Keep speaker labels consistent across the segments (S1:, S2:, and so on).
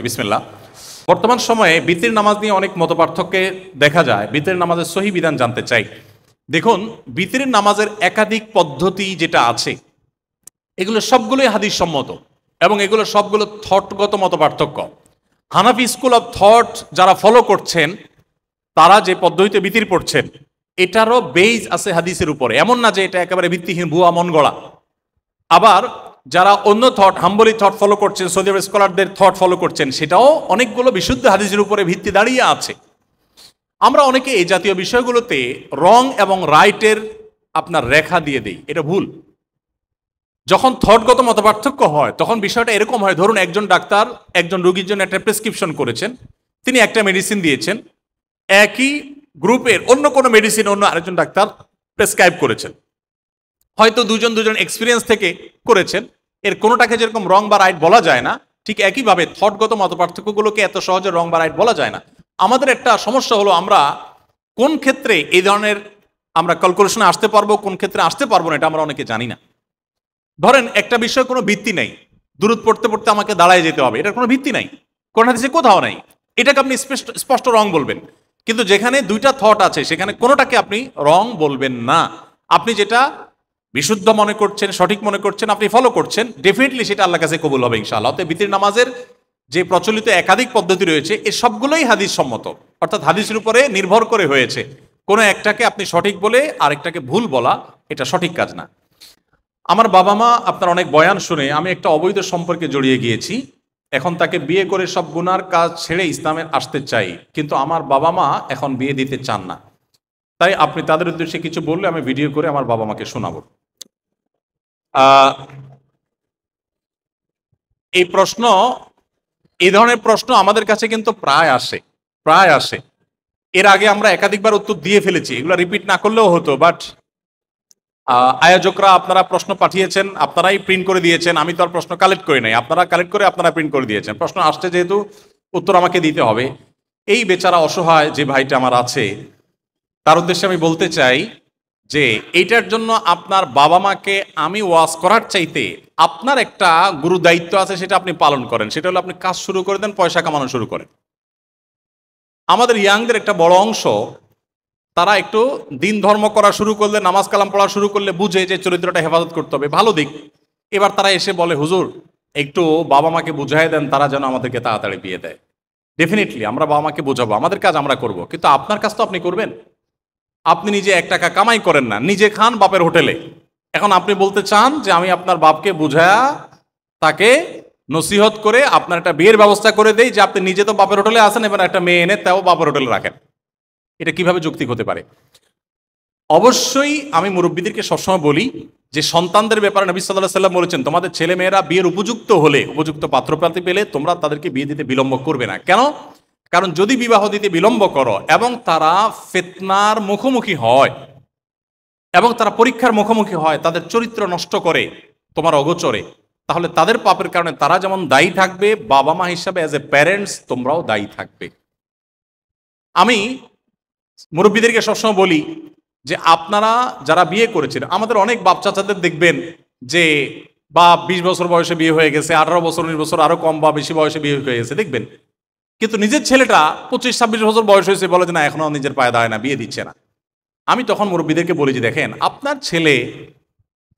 S1: বিসমিল্লাহ। বর্তমান সময়ে বিতির নামাজ নিয়ে অনেক মতপার্থক্যে দেখা যায়। বিতির নামাজের সহি বিধান জানতে চাই। দেখুন, বিতির নামাজের একাধিক পদ্ধতি যেটা আছে, এগুলো সবগুলোই হাদিস সম্মত এবং এগুলো সবগুলো থটগত মতপার্থক্য। হানাফি স্কুল অফ থট যারা ফলো করছেন, তারা যে পদ্ধতিতে বিতির পড়ছেন, এটারও বেজ আছে হাদিসের উপরে। এমন না যে এটা একেবারে ভিত্তিহীন ভুয়া মন গড়া। আবার যারা অন্য থট, হাম্বলি থট ফলো করছেন, সৌদি আরব স্কলারদের থট ফলো করছেন, সেটাও অনেকগুলো বিশুদ্ধ হাদিসের উপরে ভিত্তি দাঁড়িয়ে আছে। আমরা অনেকে এই জাতীয় বিষয়গুলোতে রং এবং রাইটের আপনার রেখা দিয়ে দিই, এটা ভুল। যখন থটগত মতপার্থক্য হয় তখন বিষয়টা এরকম হয়, ধরুন একজন ডাক্তার একজন রোগীর জন্য একটা প্রেসক্রিপশন করেছেন, তিনি একটা মেডিসিন দিয়েছেন, একই গ্রুপের অন্য কোনো মেডিসিন অন্য আরেকজন ডাক্তার প্রেসক্রাইব করেছেন, হয়তো দুজন এক্সপিরিয়েন্স থেকে করেছেন, এর কোনোটাকে যেরকম রং বা রাইট বলা যায় না, ঠিক একইভাবে থটগত মতপার্থক্যগুলোকে এত সহজে রং বা রাইট বলা যায় না। আমাদের একটা সমস্যা হলো, আমরা কোন ক্ষেত্রে এই ধরনের আমরা ক্যালকুলেশনে আসতে পারবো, কোন ক্ষেত্রে আসতে পারবো না, এটা আমরা অনেকে জানি না। ধরেন একটা বিষয় কোনো ভিত্তি নেই, দুরূদ পড়তে পড়তে আমাকে দাঁড়ায় যেতে হবে, এটার কোনো ভিত্তি নাই, কোন হাদিসে কোথাও নাই, এটাকে আপনি স্পষ্ট রং বলবেন। কিন্তু যেখানে দুইটা থট আছে সেখানে কোনোটাকে আপনি রং বলবেন না। আপনি যেটা বিশুদ্ধ মনে করছেন, সঠিক মনে করছেন, আপনি ফলো করছেন, ডেফিনেটলি সেটা আল্লাহর কাছে কবুল হবে ইনশাআল্লাহ। অতএব বিতির নামাজের যে প্রচলিত একাধিক পদ্ধতি রয়েছে, এর সবগুলোই হাদিস সম্মত, অর্থাৎ হাদিসের উপরে নির্ভর করে হয়েছে। কোনো একটাকে আপনি সঠিক বলে আরেকটাকে ভুল বলা, এটা সঠিক কাজ না। আমার বাবা মা আপনার অনেক বয়ান শুনে আমি একটা অবৈধ সম্পর্কে জড়িয়ে গিয়েছি। এখন তাকে বিয়ে করে সব গুনার কাজ ছেড়ে ইসলামে আসতে চাই, কিন্তু আমার বাবা মা এখন বিয়ে দিতে চান না। তাই আপনি তাদের উদ্দেশ্যে কিছু বললে আমি ভিডিও করে আমার বাবা মাকে শোনাবো। এই ধরনের প্রশ্ন আমাদের কাছে কিন্তু প্রায় আসে। এর আগে আমরা একাধিকবার উত্তর দিয়ে ফেলেছি, এগুলো রিপিট না করলেও হতো, বাট আয়োজকরা আপনারা প্রশ্ন পাঠিয়েছেন, আপনারাই প্রিন্ট করে দিয়েছেন, আমি তো আর প্রশ্ন কালেক্ট করি নাই, আপনারা কালেক্ট করে আপনারা প্রিন্ট করে দিয়েছেন। প্রশ্ন আসছে যেহেতু উত্তর আমাকে দিতে হবে। এই বেচারা অসহায় যে ভাইটা আমার আছে, তার উদ্দেশ্যে আমি বলতে চাই যে এইটার জন্য আপনার বাবা মাকে আমি ওয়াজ করার চাইতে আপনার একটা গুরু দায়িত্ব আছে, সেটা আপনি পালন করেন। সেটা হলো আপনি কাজ শুরু করে দেন, পয়সা কামানো শুরু করেন। আমাদের ইয়াংদের একটা বড় অংশ, তারা একটু দিন ধর্ম করা শুরু করলে, নামাজ কালাম পড়া শুরু করলে বুঝে যে চরিত্রটা হেফাজত করতে হবে, ভালো দিক। এবার তারা এসে বলে, হুজুর একটু বাবা মাকে বুঝাই দেন, তারা যেন আমাদেরকে তাড়াতাড়ি বিয়ে দেয়। ডেফিনেটলি আমরা বাবা মাকে বোঝাবো, আমাদের কাজ আমরা করব, কিন্তু আপনার কাজ তো আপনি করবেন। আপনি নিজে 1 টাকা কামাই করেন না, নিজে খান বাপের হোটেলে। এখন আপনি বলতে চান যে আমি আপনার বাপকে বুঝায়া তাকে নসিহত করে আপনার একটা বিয়ের ব্যবস্থা করে দেই, যে আপনি নিজে তো বাপের হোটেলে আসেন, এবার একটা মেয়ে এনে তাও বাপের হোটেলে রাখেন। এটা কিভাবে যৌক্তিক হতে পারে? অবশ্যই আমি মুরব্বীদেরকে সবসময় বলি যে সন্তানদের ব্যাপারে নবী সাল্লাল্লাহু আলাইহি ওয়াসাল্লাম বলেছেন, তোমাদের ছেলে মেয়েরা বিয়ের উপযুক্ত হলে, উপযুক্ত পাত্রপাত্রী পেলে তোমরা তাদেরকে বিয়ে দিতে বিলম্ব করবে না। কেন? কারণ যদি বিবাহ দিতে বিলম্ব করো এবং তারা ফিতনার মুখোমুখি হয় এবং তারা পরীক্ষার মুখোমুখি হয়, তাদের চরিত্র নষ্ট করে তোমার অগোচরে, তাহলে তাদের পাপের কারণে তারা যেমন দায়ী থাকবে, বাবা মা হিসাবে অ্যাজ এ প্যারেন্টস তোমরাও দায়ী থাকবে। আমি মুরব্বীদেরকে সবসময় বলি যে আপনারা যারা বিয়ে করেছেন, আমাদের অনেক বাপ চাচাদের দেখবেন যে বা 20 বছর বয়সে বিয়ে হয়ে গেছে, 18 বছর 19 বছর, আরো কম বা বেশি বয়সে বিয়ে হয়ে গেছে দেখবেন, কিন্তু নিজের ছেলেটা 25-26 বছর বয়স হয়েছে, বলে যে না এখনো নিজের পায়ে দাঁড়ায় না, বিয়ে দিচ্ছে না। আমি তখন মুরব্বীদেরকে বলি যে দেখেন, আপনার ছেলে,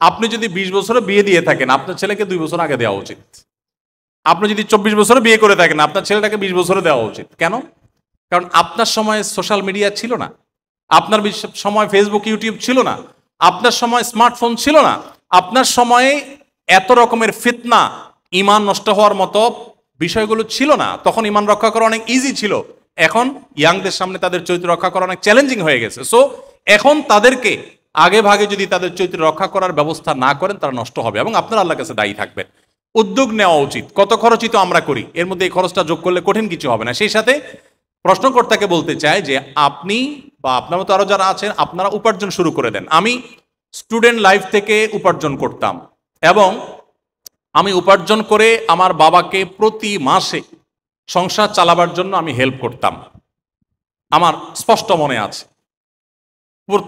S1: আপনি যদি 20 বছরে বিয়ে দিয়ে থাকেন, আপনার ছেলেকে 2 বছর আগে দেওয়া উচিত। আপনি যদি 24 বছরে বিয়ে করে থাকেন, আপনার ছেলেটাকে 20 বছরে দেওয়া উচিত। কেন? কারণ আপনার সময় সোশ্যাল মিডিয়া ছিল না, আপনার সময় ফেসবুক ইউটিউব ছিল না, আপনার সময় স্মার্টফোন ছিল না, আপনার সময়ে এত রকমের ফিতনা, ঈমান নষ্ট হওয়ার মতো বিষয়গুলো ছিল না। তখন ঈমান রক্ষা করা অনেক ইজি ছিল। এখন ইয়াংদের সামনে তাদের চরিত্র রক্ষা করা অনেক চ্যালেঞ্জিং হয়ে গেছে। সো এখন তাদেরকে আগে ভাগে যদি তাদের চরিত্র রক্ষা করার ব্যবস্থা না করেন, তারা নষ্ট হবে এবং আপনারা আল্লাহর কাছে দায়ী থাকবেন। উদ্যোগ নেওয়া উচিত। কত খরচই তো আমরা করি, এর মধ্যে এই খরচটা যোগ করলে কঠিন কিছু হবে না। সেই সাথে প্রশ্নকর্তাকে বলতে চাই যে আপনি বা আপনার মতো আরো যারা আছেন, আপনারা উপার্জন শুরু করে দেন। আমি স্টুডেন্ট লাইফ থেকে উপার্জন করতাম এবং আমি উপার্জন করে আমার বাবাকে প্রতি মাসে সংসার চালাবার জন্য আমি হেল্প করতাম। আমার স্পষ্ট মনে আছে,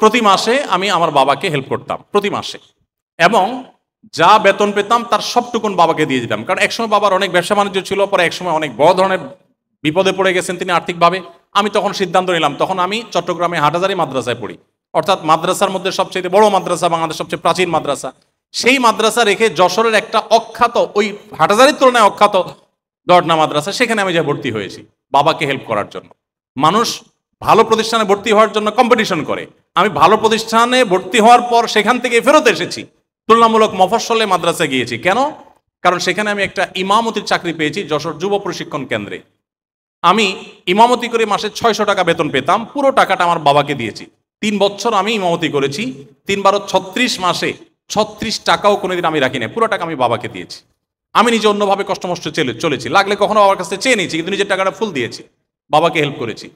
S1: প্রতি মাসে আমি আমার বাবাকে হেল্প করতাম প্রতি মাসে। এবং যা বেতন পেতাম তার সবটুকুন বাবাকে দিয়ে দিতাম, কারণ একসময় বাবার অনেক ব্যবসা বাণিজ্য ছিল, পরে একসময় অনেক বড় ধরনের বিপদে পড়ে গেছেন তিনি আর্থিকভাবে। আমি তখন সিদ্ধান্ত নিলাম, তখন আমি চট্টগ্রামে হাটহাজারী মাদ্রাসায় পড়ি, অর্থাৎ মাদ্রাসার মধ্যে সবচেয়ে বড় মাদ্রাসা, বাংলাদেশ সবচেয়ে প্রাচীন মাদ্রাসা। সেই মাদ্রাসা রেখে যশোরের একটা অখ্যাত, ওই হাটহাজারীর তুলনায় অখ্যাত দর্না মাদ্রাসা, সেখানে আমি যা ভর্তি হয়েছি বাবাকে হেল্প করার জন্য। মানুষ ভালো প্রতিষ্ঠানে ভর্তি হওয়ার জন্য কম্পিটিশন করে, আমি ভালো প্রতিষ্ঠানে ভর্তি হওয়ার পর সেখান থেকে ফেরত এসেছি, তুলনামূলক মফস্বলে মাদ্রাসায় গিয়েছি। কেন? কারণ সেখানে আমি একটা ইমামতির চাকরি পেয়েছি যশোর যুব প্রশিক্ষণ কেন্দ্রে। আমি ইমামতি করে মাসে 600 টাকা বেতন পেতাম, পুরো টাকাটা আমার বাবাকে দিয়েছি। 3 বছর আমি ইমামতি করেছি, 3 বার 36 মাসে 36 টাকাও কোনোদিন আমি রাখি না, পুরো টাকা আমি বাবাকে দিয়েছি। আমি নিজে অন্যভাবে কষ্টমষ্ট চলেছি, লাগলে কখনো বাবার কাছে চেয়ে নিয়েছি, কিন্তু নিজের টাকাটা ফুল দিয়েছি, বাবাকে হেল্প করেছি।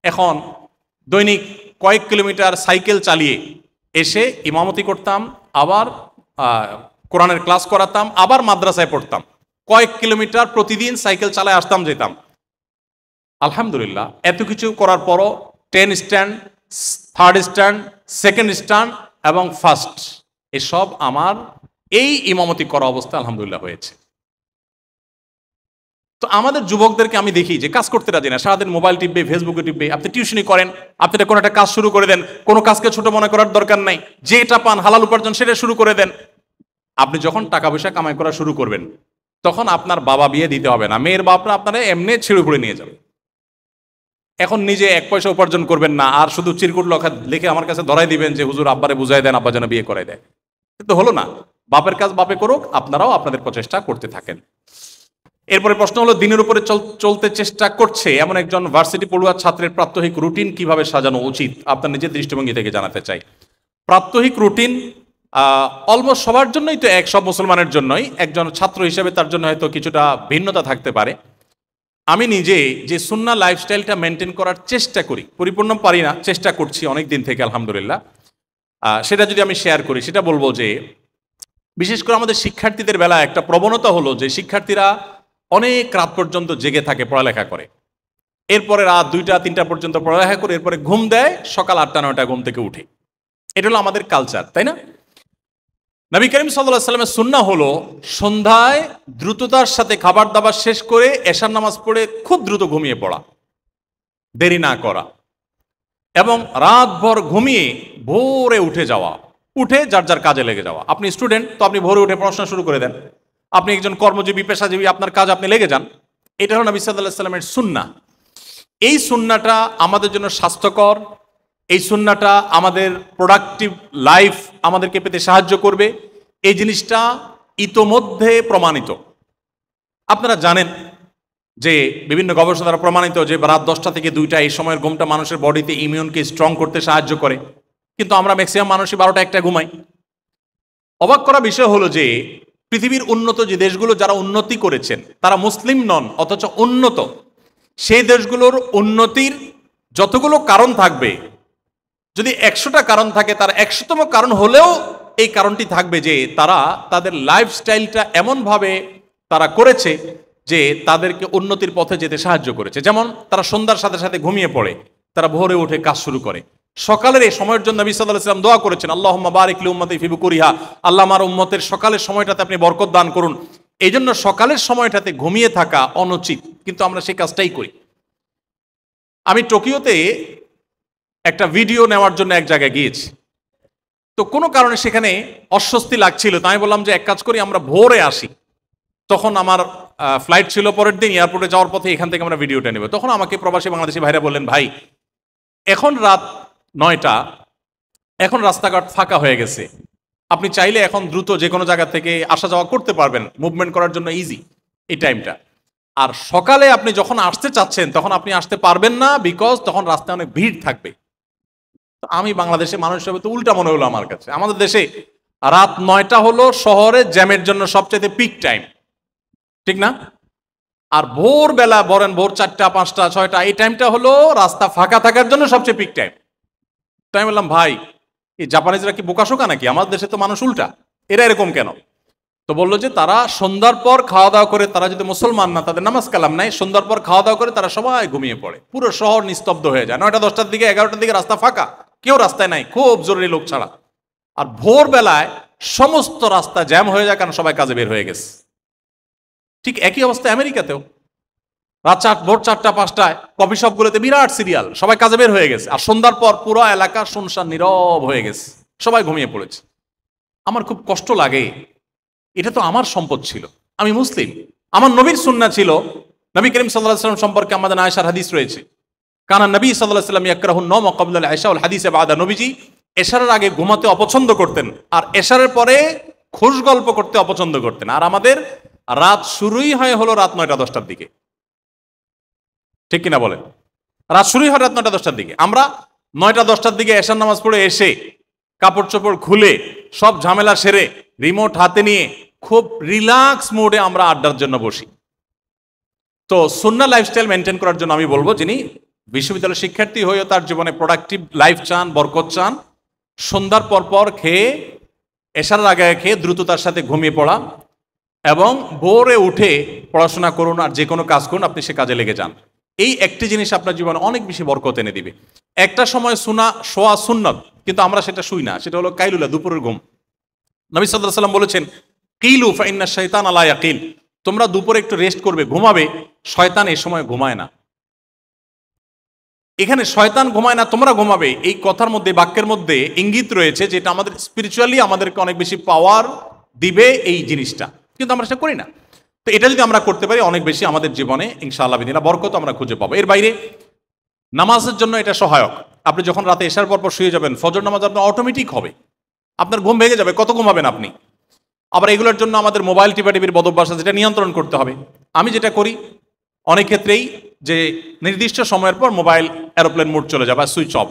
S1: এখন দৈনিক কয়েক কিলোমিটার সাইকেল চালিয়ে এসে ইমামতি করতাম, আবার কোরআনের ক্লাস করাতাম, আবার মাদ্রাসায় পড়তাম, কয়েক কিলোমিটার প্রতিদিন সাইকেল চালায় আসতাম যেতাম। আলহামদুলিল্লাহ, এত কিছু করার পরও 10 stand, 3rd stand, 2nd stand এবং 1st, এসব আমার এই ইমামতি করা অবস্থা আলহামদুলিল্লাহ হয়েছে। তো আমাদের যুবকদেরকে আমি দেখি যে কাজ করতে রাজি না, সারাদিন মোবাইল টিপবে, ফেসবুকে টিপবে। আপনি টিউশনি করেন, আপনি কোনো একটা কাজ শুরু করে দেন, কোনো কাজকে ছোট মনে করার দরকার নাই, যেটা পান হালাল উপার্জন সেটা শুরু করে দেন। আপনি যখন টাকা পয়সা কামাই করা শুরু করবেন, তখন আপনার বাবা বিয়ে দিতে হবে না, মেয়ের বাপরা আপনারা এমনি ছিঁড়ে ফুড়ে নিয়ে যাবে। এখন নিজে 1 পয়সা উপার্জন করবেন না, আর শুধু চিরকুট লিখে আমার কাছে ধরাই দিবেন যে হুজুর আব্বারে বুঝাই দেন, আব্বা যেন বিয়ে করাই দেয়। কিন্তু হলো না, বাপের কাজ বাপে করুক, আপনারাও আপনাদের প্রচেষ্টা করতে থাকেন। এরপরে প্রশ্ন হলো, দিনের উপরে চলতে চেষ্টা করছে এমন একজন ভার্সিটি পড়ুয়া ছাত্রের প্রাত্যহিক রুটিন কিভাবে সাজানো উচিত, আপনার নিজের দৃষ্টিভঙ্গি থেকে জানাতে চাই। প্রাত্যহিক রুটিন অলমোস্ট সবার জন্যই তো সব মুসলমানের জন্যই, একজন ছাত্র হিসেবে তার জন্য হয়তো কিছুটা ভিন্নতা থাকতে পারে। আমি নিজে যে সুন্নাহ লাইফস্টাইলটা মেনটেন করার চেষ্টা করি, পরিপূর্ণ পারি না, চেষ্টা করছি অনেক দিন থেকে আলহামদুলিল্লাহ, সেটা যদি আমি শেয়ার করি, সেটা বলবো যে বিশেষ করে আমাদের শিক্ষার্থীদের বেলা একটা প্রবণতা হলো যে শিক্ষার্থীরা অনেক রাত পর্যন্ত জেগে থাকে, পড়ালেখা করে, এরপরে রাত 2টা 3টা পর্যন্ত পড়ালেখা করে এরপরে ঘুম দেয়, সকাল 8টা 9টা ঘুম থেকে উঠে। এটা হলো আমাদের কালচার, তাই না? নবী করিম সাল্লাল্লাহু আলাইহি ওয়াসাল্লামের সুন্নাহ হলো সন্ধ্যায় দ্রুততার সাথে খাবার দাবার শেষ করে এশার নামাজ পড়ে খুব দ্রুত ঘুমিয়ে পড়া, দেরি না করা, এবং রাতভর ঘুমিয়ে ভোরে উঠে যাওয়া, উঠে যার যার কাজে লেগে যাওয়া। আপনি স্টুডেন্ট, তো আপনি ভোরে উঠে পড়াশোনা শুরু করে দেন। আপনি একজন কর্মজীবী, পেশাজীবী, আপনার কাজ আপনি লেগে যান। এটা হলো নবী সাল্লাল্লাহু আলাইহি ওয়াসাল্লামের সুন্নাহ। এই সুন্নাহটা আমাদের জন্য স্বাস্থ্যকর, এই সুন্নাহটা আমাদের প্রোডাক্টিভ লাইফ আমাদেরকে পেতে সাহায্য করবে, এই জিনিসটা ইতোমধ্যে প্রমাণিত। আপনারা জানেন যে বিভিন্ন গবেষণা দ্বারা প্রমাণিত যে রাত 10টা থেকে 2টা এই সময়ের ঘুমটা মানুষের বডিতে ইমিউনকে স্ট্রং করতে সাহায্য করে, কিন্তু আমরা ম্যাক্সিমাম মানুষই 12টা 1টা ঘুমাই। অবাক করা বিষয় হলো যে পৃথিবীর উন্নত যে দেশগুলো যারা উন্নতি করেছেন তারা মুসলিম নন, অথচ উন্নত সেই দেশগুলোর উন্নতির যতগুলো কারণ থাকবে, যদি 100টা কারণ থাকে, তার 100তম কারণ হলেও এই কারণটি থাকবে যে তারা তাদের লাইফস্টাইলটা এমনভাবে তারা করেছে যে তাদেরকে উন্নতির পথে যেতে সাহায্য করেছে। যেমন তারা সন্ধ্যার সাথে সাথে ঘুমিয়ে পড়ে, তারা ভোরে উঠে কাজ শুরু করে। সকালের এই সময়ের জন্য নবী সাল্লাল্লাহু আলাইহি ওয়াসাল্লাম দোয়া করেছেন, আল্লাহুম্মা বারিক লি উম্মতি ফি বুকুরিহা, আল্লাহ আমার উম্মতের সকালের সময়টাতে আপনি বরকত দান করুন। এই জন্য সকালের সময়টাতে ঘুমিয়ে থাকা অনুচিত, কিন্তু আমরা সেই কাজটাই করি। আমি টোকিওতে একটা ভিডিও নেওয়ার জন্য এক জায়গায় গিয়েছি, তো কোনো কারণে সেখানে অস্বস্তি লাগছিল, তাই আমি বললাম যে এক কাজ করি, আমরা ভোরে আসি। তখন আমার ফ্লাইট ছিল পরের দিন, এয়ারপোর্টে যাওয়ার পথে এখান থেকে আমরা ভিডিওটা নেব। তখন আমাকে প্রবাসী বাংলাদেশি ভাইরা বললেন, ভাই এখন রাত 9টা, এখন রাস্তাঘাট ফাঁকা হয়ে গেছে, আপনি চাইলে এখন দ্রুত যে কোনো জায়গা থেকে আসা যাওয়া করতে পারবেন, মুভমেন্ট করার জন্য ইজি এই টাইমটা। আর সকালে আপনি যখন আসতে চাচ্ছেন তখন আপনি আসতে পারবেন না, বিকজ তখন রাস্তায় অনেক ভিড় থাকবে। আমি বাংলাদেশে মানুষ হিসেবে তো উল্টা মনে হলো আমার কাছে। আমাদের দেশে রাত 9টা হলো শহরে জ্যামের জন্য সবচেয়ে পিক টাইম, ঠিক না? আর ভোরবেলা বলেন ভোর 4টা 5টা 6টা, এই টাইমটা হলো রাস্তা ফাঁকা থাকার জন্য সবচেয়ে পিক টাইম। তাই আমি বললাম, ভাই এই জাপানিজরা কি বোকাশোকা নাকি? আমাদের দেশে তো মানুষ উল্টা, এরা এরকম কেন? তো বললো যে তারা সন্ধ্যার পর খাওয়া দাওয়া করে, তারা যদি মুসলমান না, তাদের নামাজ কালাম নাই, সন্ধ্যার পর খাওয়া দাওয়া করে তারা সবাই ঘুমিয়ে পড়ে, পুরো শহর নিস্তব্ধ হয়ে যায়। 9টা 10টার দিকে 11টার দিকে রাস্তা ফাঁকা, কেউ রাস্তায় নাই, খুব জরুরি লোক ছাড়া। আর ভোরবেলায় সমস্ত রাস্তা জ্যাম হয়ে যায়, কারণ সবাই কাজে বের হয়ে গেছে। ঠিক একই অবস্থা আমেরিকাতেও, ভোর 4টা-5টায় কফি শপগুলোতে বিরাট সিরিয়াল, সবাই কাজে বের হয়ে গেছে, আর সন্ধ্যার পর পুরো এলাকা শুনশান নীরব হয়ে গেছে, সবাই ঘুমিয়ে পড়েছে। আমার খুব কষ্ট লাগে, এটা তো আমার সম্পদ ছিল, আমি মুসলিম, আমার নবীর সুন্নাহ ছিল। নবী করিম সাল্লাল্লাহু আলাইহি ওয়াসাল্লাম সম্পর্কে আমাদের আয়েশার হাদিস রয়েছে, কানা নবী সাল্লাল্লাহু আলাইহি ওয়াসাল্লাম ইয়াকরাহুন নওমা ক্বাবলা আল-ইশা ওয়াল হাদিসে বাদা। নবীজি এশারের আগে ঘুমাতে অপছন্দ করতেন, আর এশারের পরে খুশ গল্প করতে অপছন্দ করতেন। আর আমাদের রাত শুরুই হয় হলো রাত 9টা-10টার দিকে, ঠিক কিনা বলেন? রাত শুরুই হয় রাত 9টা-10টার দিকে। আমরা 9টা-10টার দিকে এশার নামাজ পড়ে এসে কাপড় চোপড় খুলে সব ঝামেলা সেরে রিমোট হাতে নিয়ে খুব রিল্যাক্স মোডে আমরা আড্ডার জন্য বসি। তো সুন্নাহ লাইফস্টাইল মেনটেন করার জন্য আমি বলবো, যিনি বিশ্ববিদ্যালয়ের শিক্ষার্থী হয়েও তার জীবনে প্রোডাক্টিভ লাইফ চান, বরকত চান, সন্ধ্যার পর খেয়ে, এশার আগে খেয়ে দ্রুততার সাথে ঘুমিয়ে পড়া এবং ভোরে উঠে পড়াশোনা করুন, আর যে কোনো কাজ করুন, আপনি সে কাজে লেগে যান। এই একটি জিনিস আপনার জীবনে অনেক বেশি বরকত এনে দিবে। একটা সময় শোয়া সুন্নত, কিন্তু আমরা সেটা শুই না, সেটা হলো কাইলুলা, দুপুরের ঘুম। নবী সাল্লাল্লাহু আলাইহি ওয়াসাল্লাম বলেছেন, কিলু ফাইন্না শাইতানা লা ইয়াকিল, তোমরা দুপুরে একটু রেস্ট করবে, ঘুমাবে, শয়তান এই সময় ঘুমায় না। এখানে শয়তান ঘুমায় না, তোমরা ঘুমাবে, এই কথার মধ্যে, বাক্যের মধ্যে ইঙ্গিত রয়েছে যেটা আমাদের স্পিরিচুয়ালি আমাদেরকে অনেক বেশি পাওয়ার দিবে এই জিনিসটা, কিন্তু আমরা সেটা করি না। তো এটা যদি আমরা করতে পারি, অনেক বেশি আমাদের জীবনে ইনশাআল্লাহ বিদিনা বরকত আমরা খুঁজে পাবো। এর বাইরে নামাজের জন্য এটা সহায়ক। আপনি যখন রাতে এশার পর শুয়ে যাবেন, ফজর নামাজ আপনার অটোমেটিক হবে, আপনার ঘুম ভেঙে যাবে, কত ঘুমাবেন আপনি। আবার এগুলোর জন্য আমাদের মোবাইল টিপাটিপির বদভ্যাস আছে, যেটা নিয়ন্ত্রণ করতে হবে। আমি যেটা করি অনেক ক্ষেত্রেই, যে নির্দিষ্ট সময়ের পর মোবাইল এরোপ্লেন মোড চলে যাবে, সুইচ অফ,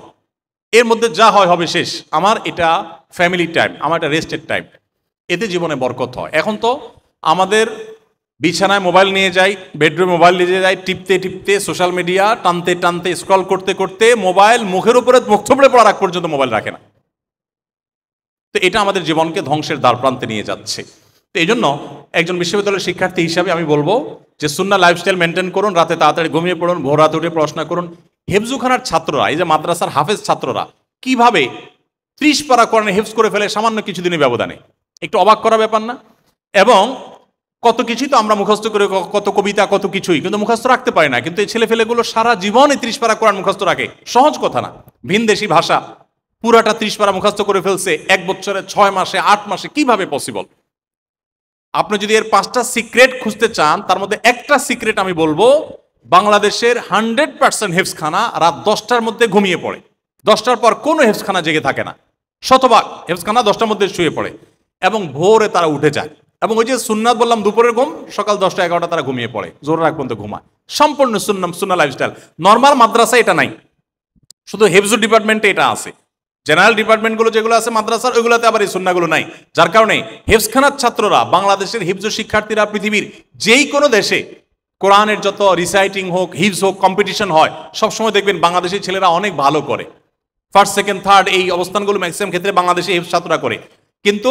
S1: এর মধ্যে যা হয় হবে শেষ। আমার এটা ফ্যামিলি টাইম, আমার এটা রেস্টের টাইম, এতে জীবনে বরকত হয়। এখন তো আমাদের বিছানায় মোবাইল নিয়ে যাই, বেডরুমে মোবাইল নিয়ে যাই, টিপতে টিপতে, সোশ্যাল মিডিয়া টানতে টানতে, স্ক্রল করতে করতে, মোবাইল মুখের উপরে মুখ থুবড়ে পড়ার আগ পর্যন্ত মোবাইল রাখে না। তো এটা আমাদের জীবনকে ধ্বংসের দ্বার প্রান্তে নিয়ে যাচ্ছে। তো এই জন্য একজন বিশ্ববিদ্যালয়ের শিক্ষার্থী হিসাবে আমি বলবো যে সুন্নাহ লাইফস্টাইল মেনটেন করুন, রাতে তাড়াতাড়ি ঘুমিয়ে পড়ুন, ভোর রাতে উঠে পড়াশোনা করুন। হেফজুখানার ছাত্ররা, এই যে মাদ্রাসার হাফেজ ছাত্ররা কিভাবে 30 পারা কোরআন হেফজ করে ফেলে সামান্য কিছুদিনের ব্যবধানে, একটু অবাক করা ব্যাপার না? এবং কত কিছুই তো আমরা মুখস্থ করে, কত কবিতা, কত কিছুই, কিন্তু মুখস্থ রাখতে পারি না। কিন্তু এই ছেলেফেলেগুলো সারা জীবনে 30 পারা কোরআন মুখস্থ রাখে, সহজ কথা না। ভিনদেশি ভাষা পুরাটা 30 পারা মুখস্থ করে ফেলছে 1 বছরে, 6 মাসে, 8 মাসে, কিভাবে পসিবল? আপনি যদি এর 5টা সিক্রেট খুঁজতে চান, তার মধ্যে একটা সিক্রেট আমি বলবো, বাংলাদেশের 100% হেফজখানা রাত 10টার মধ্যে ঘুমিয়ে পড়ে। 10টার পর কোনো হেফজখানা জেগে থাকে না, শতভাগ হেফজখানা 10টার মধ্যে শুয়ে পড়ে এবং ভোরে তারা উঠে যায়। এবং ওই যে সুন্নাত বললাম দুপুরের ঘুম, সকাল 10টা-11টা তারা ঘুমিয়ে পড়ে, জোর রাখ পর্যন্ত ঘুমায়, সম্পূর্ণ সুন্নাহ লাইফস্টাইল। নর্মাল মাদ্রাসা এটা নাই, শুধু হেফজু ডিপার্টমেন্টে এটা আছে। জেনারেল ডিপার্টমেন্টগুলো যেগুলো আছে মাদ্রাসার, ওইগুলোতে আবার এই সুন্নাহগুলো নাই। যার কারণে হেফজখানার ছাত্ররা, বাংলাদেশের হিফজ শিক্ষার্থীরা পৃথিবীর যেই কোনো দেশে কোরআনের যত রিসাইটিং হোক, হিফজ হোক, কম্পিটিশন হয়, সবসময় দেখবেন বাংলাদেশের ছেলেরা অনেক ভালো করে। ফার্স্ট, সেকেন্ড, থার্ড এই অবস্থানগুলো ম্যাক্সিমাম ক্ষেত্রে বাংলাদেশে হিফজ ছাত্ররা করে। কিন্তু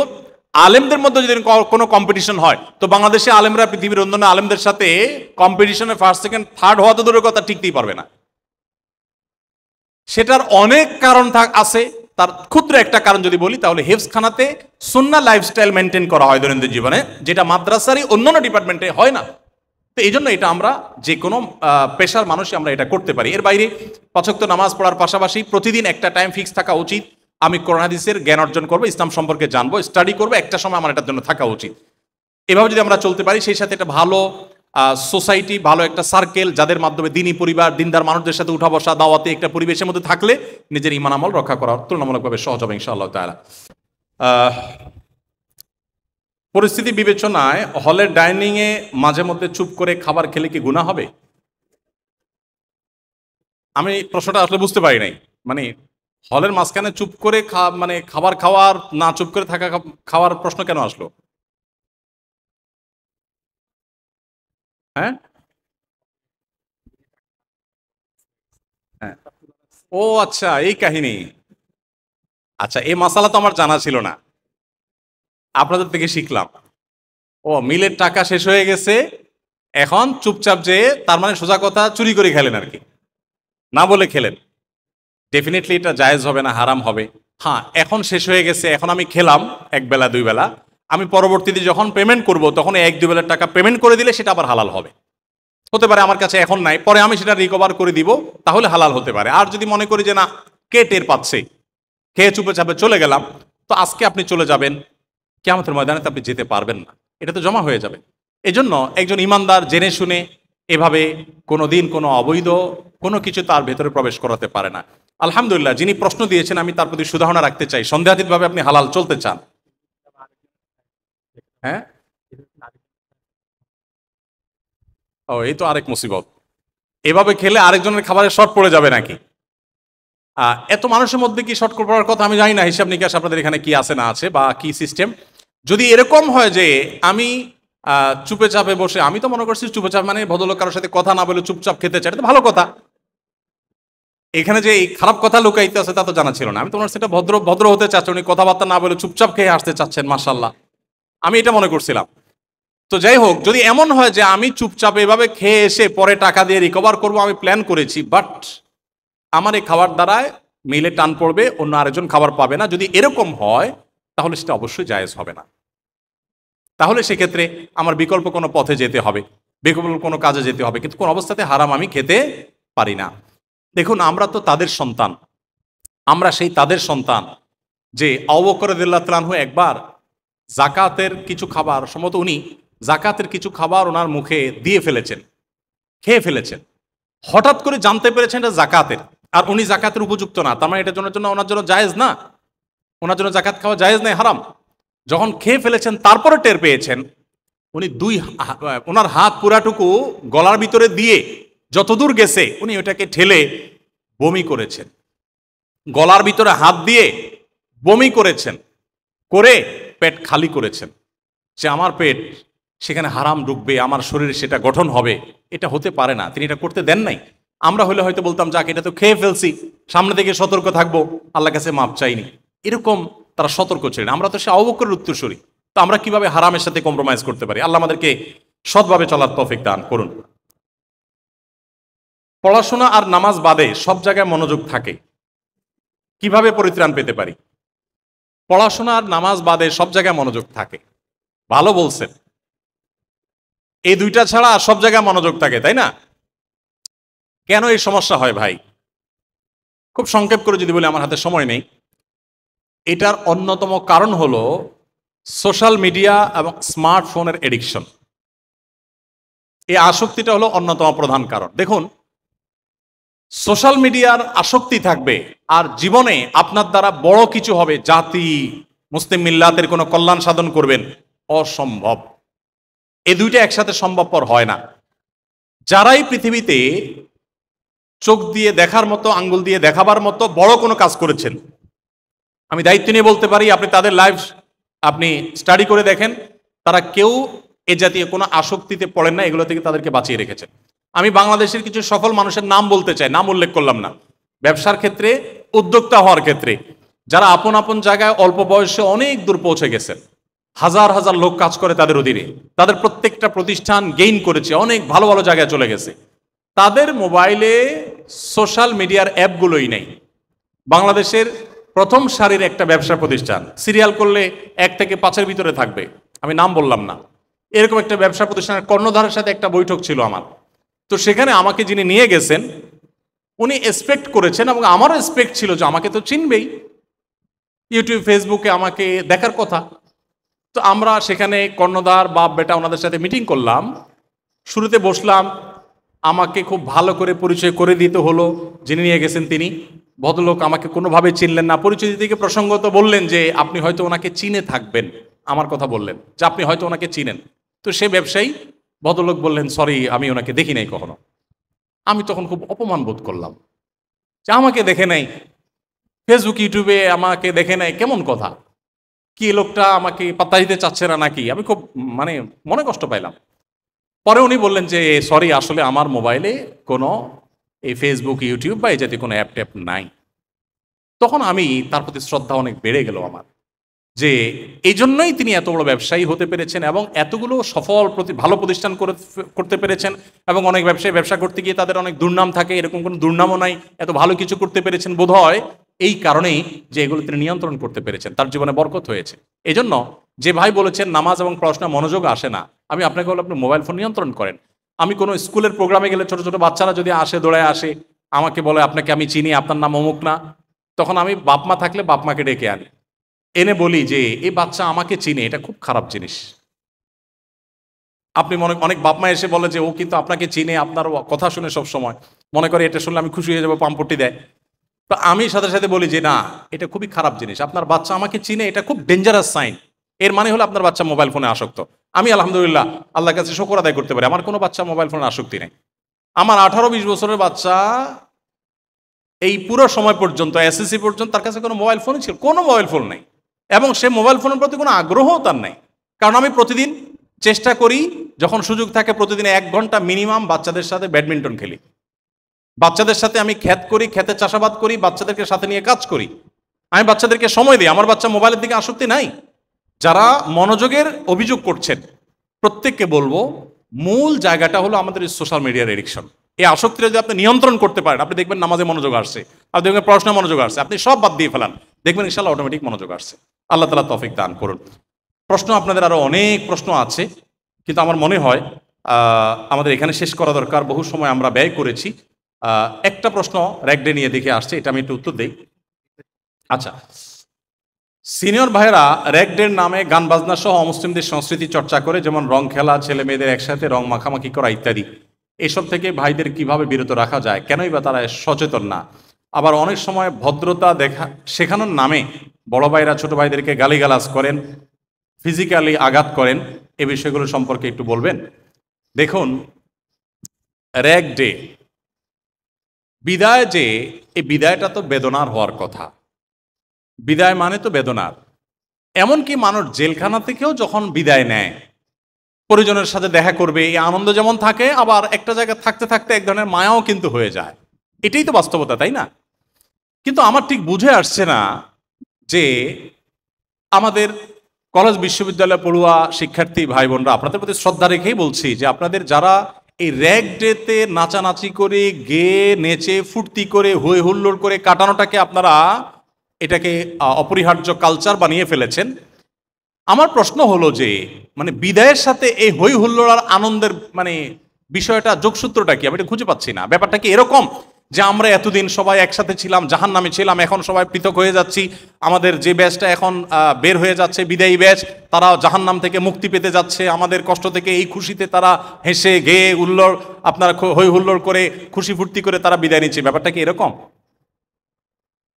S1: আলেমদের মধ্যে যদি কোনো কম্পিটিশন হয়, তো বাংলাদেশে আলেমরা পৃথিবীর অন্যান্য আলেমদের সাথে কম্পিটিশনে ফার্স্ট, সেকেন্ড, থার্ড হওয়া তো দূরের কথা, টিকতেই পারবে না। সেটার অনেক কারণ আছে। তার ক্ষুদ্র একটা কারণ যদি বলি, তাহলে হেফজখানাতে সুন্নাহ লাইফস্টাইল মেনটেন করা হয় দৈনন্দিন জীবনে, যেটা মাদ্রাসারই অন্যান্য ডিপার্টমেন্টে হয় না। তো এই জন্য এটা আমরা যে কোনো পেশার মানুষই আমরা এটা করতে পারি। এর বাইরে 5 ওয়াক্ত নামাজ পড়ার পাশাপাশি প্রতিদিন একটা টাইম ফিক্স থাকা উচিত। আমি কোরআন হাদিসের জ্ঞান অর্জন করবো, ইসলাম সম্পর্কে জানবো, স্টাডি করবো, একটা সময় আমার এটার জন্য থাকা উচিত। এভাবে যদি আমরা চলতে পারি, সেই সাথে একটা ভালো সোসাইটি, ভালো একটা সার্কেল, যাদের মাধ্যমে দিনী পরিবার, দিনদার মানুষদের সাথে উঠা বসা, দাওয়াতে একটা পরিবেশের মধ্যে থাকলে নিজের ঈমান আমল রক্ষা করা তুলনামূলকভাবে সহজ হবে ইনশাআল্লাহ তাআলা। পরিস্থিতি বিবেচনায় হলের ডাইনিংয়ে মাঝে মধ্যে চুপ করে খাবার খেলে কি গুনাহ হবে? আমি প্রশ্নটা আসলে বুঝতে পারি নাই। মানে হলের মাঝখানে চুপ করে মানে খাবার খাওয়ার, না চুপ করে থাকা খাওয়ার প্রশ্ন কেন আসলো? হ্যাঁ, হ্যাঁ, ও আচ্ছা, এই কাহিনী। আচ্ছা, এই মাসালা তো আমার জানা ছিল না, আপনাদের থেকে শিখলাম। ও, মিলের টাকা শেষ হয়ে গেছে, এখন চুপচাপ যে, তার মানে সোজা কথা চুরি করে খেলেন আর কি, না বলে খেলেন। ডেফিনেটলি এটা জায়েজ হবে না, হারাম হবে। হ্যাঁ এখন শেষ হয়ে গেছে, এখন আমি খেলাম এক বেলা দুই বেলা, আমি পরবর্তীতে যখন পেমেন্ট করব তখন এক দুই বেলার টাকা পেমেন্ট করে দিলে সেটা আবার হালাল হবে। হতে পারে আমার কাছে এখন নাই, পরে আমি সেটা রিকভার করে দিব, তাহলে হালাল হতে পারে। আর যদি মনে করি যে না, কে টের পাচ্ছে, খেয়ে চুপে চাপে চলে গেলাম, তো আজকে আপনি চলে যাবেন, কিয়ামতের ময়দানে তো আপনি যেতে পারবেন না, এটা তো জমা হয়ে যাবে। এজন্য একজন ইমানদার জেনে শুনে এভাবে কোনো দিন কোনো অবৈধ কোনো কিছু তার ভেতরে প্রবেশ করাতে পারে না। আলহামদুলিল্লাহ, যিনি প্রশ্ন দিয়েছেন আমি তার প্রতি সুধারণা রাখতে চাই, সন্দেহাতীতভাবে আপনি হালাল চলতে চান। হ্যাঁ, ও এই তো আরেক মুসিবত, এভাবে খেলে আরেকজনের খাবারের শর্ট পড়ে যাবে নাকি? এত মানুষের মধ্যে কি শর্ট পড়ার কথা আমি জানি না, হিসাব নিকাশ আপনাদের এখানে কি আছে না আছে বা কি সিস্টেম। যদি এরকম হয় যে আমি চুপে চাপে বসে, আমি তো মনে করছি চুপে চাপ মানে ভদ্রলোক কারোর সাথে কথা না বলে চুপচাপ খেতে চাই, এটা তো ভালো কথা। এখানে যে এই খারাপ কথা লুকাইতে আছে তা তো জানা ছিল না। আমি তোমার সেটা ভদ্র ভদ্র হতে চাচ্ছি, উনি কথাবার্তা না বলে চুপচাপ খেয়ে আসতে চাচ্ছেন, মাশাল্লাহ, আমি এটা মনে করছিলাম। তো যাই হোক, যদি এমন হয় যে আমি চুপচাপ এভাবে খেয়ে এসে পরে টাকা দিয়ে রিকভার করব, আমি প্ল্যান করেছি, বাট আমার এই খাবার দ্বারায় মিলে টান পড়বে, অন্য আরেকজন খাবার পাবে না, যদি এরকম হয় তাহলে সেটা অবশ্যই জায়েজ হবে না। তাহলে সেক্ষেত্রে আমার বিকল্প কোনো পথে যেতে হবে, বিকল্প কোনো কাজে যেতে হবে, কিন্তু কোন অবস্থাতে হারাম আমি খেতে পারি না। দেখুন, আমরা তো তাদের সন্তান, আমরা সেই তাদের সন্তান যে আবু বকর রাদিয়াল্লাহু তাআলা আনহু একবার জাকাতের কিছু খাবার, সম্ভবত উনি জাকাতের কিছু খাবার ওনার মুখে দিয়ে ফেলেছেন, খেয়ে ফেলেছেন, হঠাৎ করে জানতে পেরেছেন এটা জাকাতের, আর উনি জাকাতের উপযুক্ত না, তার মানে এটার জন্য ওনার জন্য জায়েজ না, ওনার জন্য জাকাত খাওয়া জায়েজ নাই, হারাম। যখন খেয়ে ফেলেছেন তারপরে টের পেয়েছেন, উনি ওনার হাত পুরাটুকু গলার ভিতরে দিয়ে যতদূর গেছে উনি ওটাকে ঠেলে বমি করেছেন, গলার ভিতরে হাত দিয়ে বমি করেছেন, করে পেট খালি করেছেন, যে আমার পেট সেখানে হারাম ঢুকবে, আমার শরীরে সেটা গঠন হবে, এটা হতে পারে না, তিনি এটা করতে দেন নাই। আমরা হলে হয়তো বলতাম যাক, এটা তো খেয়ে ফেলছি, সামনে থেকে সতর্ক থাকবো, আল্লাহর কাছে মাপ চাইনি, এরকম তারা সতর্ক ছিলেন। আমরা তো সে আবু বকরের উত্তরসূরি, তো আমরা কিভাবে হারামের সাথে কম্প্রোমাইজ করতে পারি? আল্লাহ আমাদেরকে সৎভাবে চলার তৌফিক দান করুন। পড়াশোনা আর নামাজ বাদে সব জায়গায় মনোযোগ থাকে, কিভাবে পরিত্রাণ পেতে পারি? পড়াশোনা আর নামাজ বাদে সব জায়গায় মনোযোগ থাকে, ভালো বলছেন, এই দুইটা ছাড়া আর সব জায়গায় মনোযোগ থাকে, তাই না? কেন এই সমস্যা হয় ভাই? খুব সংক্ষেপ করে যদি বলি, আমার হাতে সময় নেই, এটার অন্যতম কারণ হলো সোশ্যাল মিডিয়া এবং স্মার্টফোনের এডিকশন। এই আসক্তিটা হলো অন্যতম প্রধান কারণ। দেখুন, সোশ্যাল মিডিয়ার আসক্তি থাকবে আর জীবনে আপনার দ্বারা বড় কিছু হবে, জাতি মুসলিম মিল্লাতের কোনো কল্যাণ সাধন করবেন, অসম্ভব। এই দুইটা একসাথে সম্ভবপর হয় না। যারাই পৃথিবীতে চোখ দিয়ে দেখার মতো, আঙ্গুল দিয়ে দেখাবার মতো বড় কোনো কাজ করেছেন, আমি দায়িত্ব নিয়ে বলতে পারি, আপনি তাদের লাইফ আপনি স্টাডি করে দেখেন, তারা কেউ এ জাতীয় কোনো আসক্তিতে পড়েন না, এগুলো থেকে তাদেরকে বাঁচিয়ে রেখেছেন। আমি বাংলাদেশের কিছু সফল মানুষের নাম বলতে চাই, নাম উল্লেখ করলাম না, ব্যবসার ক্ষেত্রে, উদ্যোক্তা হওয়ার ক্ষেত্রে, যারা আপন আপন জায়গায় অল্প বয়সে অনেক দূর পৌঁছে গেছেন, হাজার হাজার লোক কাজ করে তাদের অধীনে, তাদের প্রত্যেকটা প্রতিষ্ঠান গেইন করেছে, অনেক ভালো ভালো জায়গায় চলে গেছে, তাদের মোবাইলে সোশ্যাল মিডিয়ার অ্যাপগুলোই নেই। বাংলাদেশের প্রথম সারির একটা ব্যবসা প্রতিষ্ঠান, সিরিয়াল করলে 1 থেকে 5-এর ভিতরে থাকবে, আমি নাম বললাম না, এরকম একটা ব্যবসা প্রতিষ্ঠানের কর্ণধারের সাথে একটা বৈঠক ছিল আমার। তো সেখানে আমাকে যিনি নিয়ে গেছেন, উনি এক্সপেক্ট করেছেন এবং আমারও এক্সপেক্ট ছিল যে আমাকে তো চিনবেই, ইউটিউব ফেসবুকে আমাকে দেখার কথা। তো আমরা সেখানে কর্ণধার বাপ বেটা ওনাদের সাথে মিটিং করলাম, শুরুতে বসলাম, আমাকে খুব ভালো করে পরিচয় করে দিতে হলো, যিনি নিয়ে গেছেন তিনি ভদ্রলোক আমাকে কোনোভাবে চিনলেন না, পরিচয় দিতে গিয়ে প্রসঙ্গত বললেন যে আপনি হয়তো ওনাকে চিনে থাকবেন, আমার কথা বললেন যে আপনি হয়তো ওনাকে চিনেন। তো সে ব্যবসায়ী ভদ্রলোক বললেন সরি, আমি ওনাকে দেখি নাই কখনো। আমি তখন খুব অপমান বোধ করলাম যে আমাকে দেখে নাই, ফেসবুক ইউটিউবে আমাকে দেখে নাই, কেমন কথা, কি লোকটা আমাকে পাত্তা দিতে চাচ্ছে না নাকি? আমি খুব মনে কষ্ট পাইলাম। পরে উনি বললেন যে সরি, আসলে আমার মোবাইলে কোনো এই ফেসবুক ইউটিউব বা এই জাতীয় কোনো অ্যাপ ট্যাপ নাই। তখন আমি তার প্রতি শ্রদ্ধা অনেক বেড়ে গেল আমার, যে এই জন্যই তিনি এত বড় ব্যবসায়ী হতে পেরেছেন এবং এতগুলো সফল ভালো প্রতিষ্ঠান করতে পেরেছেন, এবং অনেক ব্যবসায়ী ব্যবসা করতে গিয়ে তাদের অনেক দুর্নাম থাকে, এরকম কোনো দুর্নামও নাই, এত ভালো কিছু করতে পেরেছেন বোধহয় এই কারণেই যে এগুলো তিনি নিয়ন্ত্রণ করতে পেরেছেন, তার জীবনে বরকত হয়েছে। এই জন্য যে ভাই বলেছেন নামাজ এবং পড়াশোনা মনোযোগ আসে না, আমি আপনাকে বলবো আপনি মোবাইল ফোন নিয়ন্ত্রণ করেন। আমি কোনো স্কুলের প্রোগ্রামে গেলে ছোট ছোট বাচ্চারা যদি আসে, দৌড়ায় আসে, আমাকে বলে আপনাকে আমি চিনি, আপনার নাম অমুক না, তখন আমি বাপ মা থাকলে বাপ মাকে ডেকে আনি, এনে বলি যে এই বাচ্চা আমাকে চিনে, এটা খুব খারাপ জিনিস। আপনি অনেক বাপ মা এসে বলে যে ও কিন্তু আপনাকে চিনে, আপনার কথা শুনে সব সময় মনে করে এটা শুনলে আমি খুশি হয়ে যাবো, পাম্পটি দেয়। তো আমি সাথে সাথে বলি যে না, এটা খুবই খারাপ জিনিস, আপনার বাচ্চা আমাকে চিনে, এটা খুব ডেঞ্জারাস সাইন। এর মানে হলো আপনার বাচ্চা মোবাইল ফোনে আসক্ত। আমি আলহামদুলিল্লাহ আল্লাহর কাছে শুকর আদায় করতে পারি, আমার কোনো বাচ্চা মোবাইল ফোনে আসক্তি নেই। আমার 18-20 বছরের বাচ্চা এই পুরো সময় পর্যন্ত, এসএসসি পর্যন্ত তার কাছে কোনো মোবাইল ফোনই ছিল, কোনো মোবাইল ফোন নেই, এবং সে মোবাইল ফোনের প্রতি কোনো আগ্রহও তার নেই। কারণ আমি প্রতিদিন চেষ্টা করি, যখন সুযোগ থাকে প্রতিদিন 1 ঘন্টা মিনিমাম বাচ্চাদের সাথে ব্যাডমিন্টন খেলি, বাচ্চাদের সাথে আমি ক্ষেত করি, ক্ষেতে চাষাবাদ করি, বাচ্চাদেরকে সাথে নিয়ে কাজ করি, আমি বাচ্চাদেরকে সময় দিই। আমার বাচ্চা মোবাইলের দিকে আসক্তি নাই। যারা মনোযোগের অভিযোগ করছেন প্রত্যেককে বলবো, মূল জায়গাটা হলো আমাদের সোশ্যাল মিডিয়ার এডিকশন। এই আসক্তিটা যদি আপনি নিয়ন্ত্রণ করতে পারেন, আপনি দেখবেন নামাজে মনোযোগ আসছে, আপনি দেখবেন পড়াশোনা মনোযোগ আসছে, আপনি সব বাদ দিয়ে ফেলান, দেখবেন ইনশাআল্লাহ অটোমেটিক মনোযোগ আসছে। আল্লাহ তাআলা তৌফিক দান করুন। প্রশ্ন আপনাদের আরো অনেক প্রশ্ন আছে, কিন্তু আমার মনে হয় আমাদের এখানে শেষ করা দরকার। বহু সময় আমরা ব্যয় করেছি। একটা প্রশ্ন র্যাকডে নিয়ে দেখে আসছে, এটা আমি একটু উত্তর দেই। আচ্ছা, সিনিয়র ভাইরা র্যাকডের নামে গান বাজনা সহ অমুসলিমদের সংস্কৃতি চর্চা করে, যেমন রং খেলা, ছেলে মেয়েদের একসাথে রং মাখামাখি করা ইত্যাদি। এসব থেকে ভাইদের কিভাবে বিরত রাখা যায়? কেনই বা তারা সচেতন না? আবার অনেক সময় ভদ্রতা শেখানোর নামে বড় ভাইরা ছোট ভাইদেরকে গালিগালাজ করেন, ফিজিক্যালি আঘাত করেন, এ বিষয়গুলো সম্পর্কে একটু বলবেন। দেখুন, র্যাকডে বিদায়, যে এই বিদায়টা তো বেদনার হওয়ার কথা, বিদায় মানে তো বেদনার। এমনকি মানুষ জেলখানা থেকেও যখন বিদায় নেয়, পরিজনের সাথে দেখা করবে, এই আনন্দ যেমন থাকে, আবার একটা জায়গায় থাকতে থাকতে এক ধরনের মায়াও কিন্তু হয়ে যায়। এটাই তো বাস্তবতা, তাই না? কিন্তু আমার ঠিক বুঝে আসছে না যে আমাদের কলেজ বিশ্ববিদ্যালয় পড়ুয়া শিক্ষার্থী ভাই বোনরা, আপনাদের প্রতি শ্রদ্ধা রেখেই বলছি যে আপনাদের যারা এই র্যাগ ডেতে নাচানাচি করে, গেয়ে নেচে ফুর্তি করে, হই হুল্লোড় করে কাটানোটাকে আপনারা এটাকে অপরিহার্য কালচার বানিয়ে ফেলেছেন। আমার প্রশ্ন হলো যে মানে বিদায়ের সাথে এই হই হুল্লোড় আর আনন্দের মানে বিষয়টা, যোগসূত্রটা কি? আমি এটা খুঁজে পাচ্ছি না। ব্যাপারটা কি এরকম যে আমরা এতদিন সবাই একসাথে ছিলাম, জাহান্নামে ছিলাম, এখন সবাই পৃথক হয়ে যাচ্ছি, আমাদের যে ব্যাচটা এখন বের হয়ে যাচ্ছে বিদায়ী ব্যাচ, তারা জাহান্নাম থেকে মুক্তি পেতে যাচ্ছে, আমাদের কষ্ট থেকে এই খুশিতে তারা হেসে গেয়ে হুল্লোড়, আপনারা হই হুল্লোড় করে খুশি ফুর্তি করে তারা বিদায় নিচ্ছে? ব্যাপারটা কি এরকম?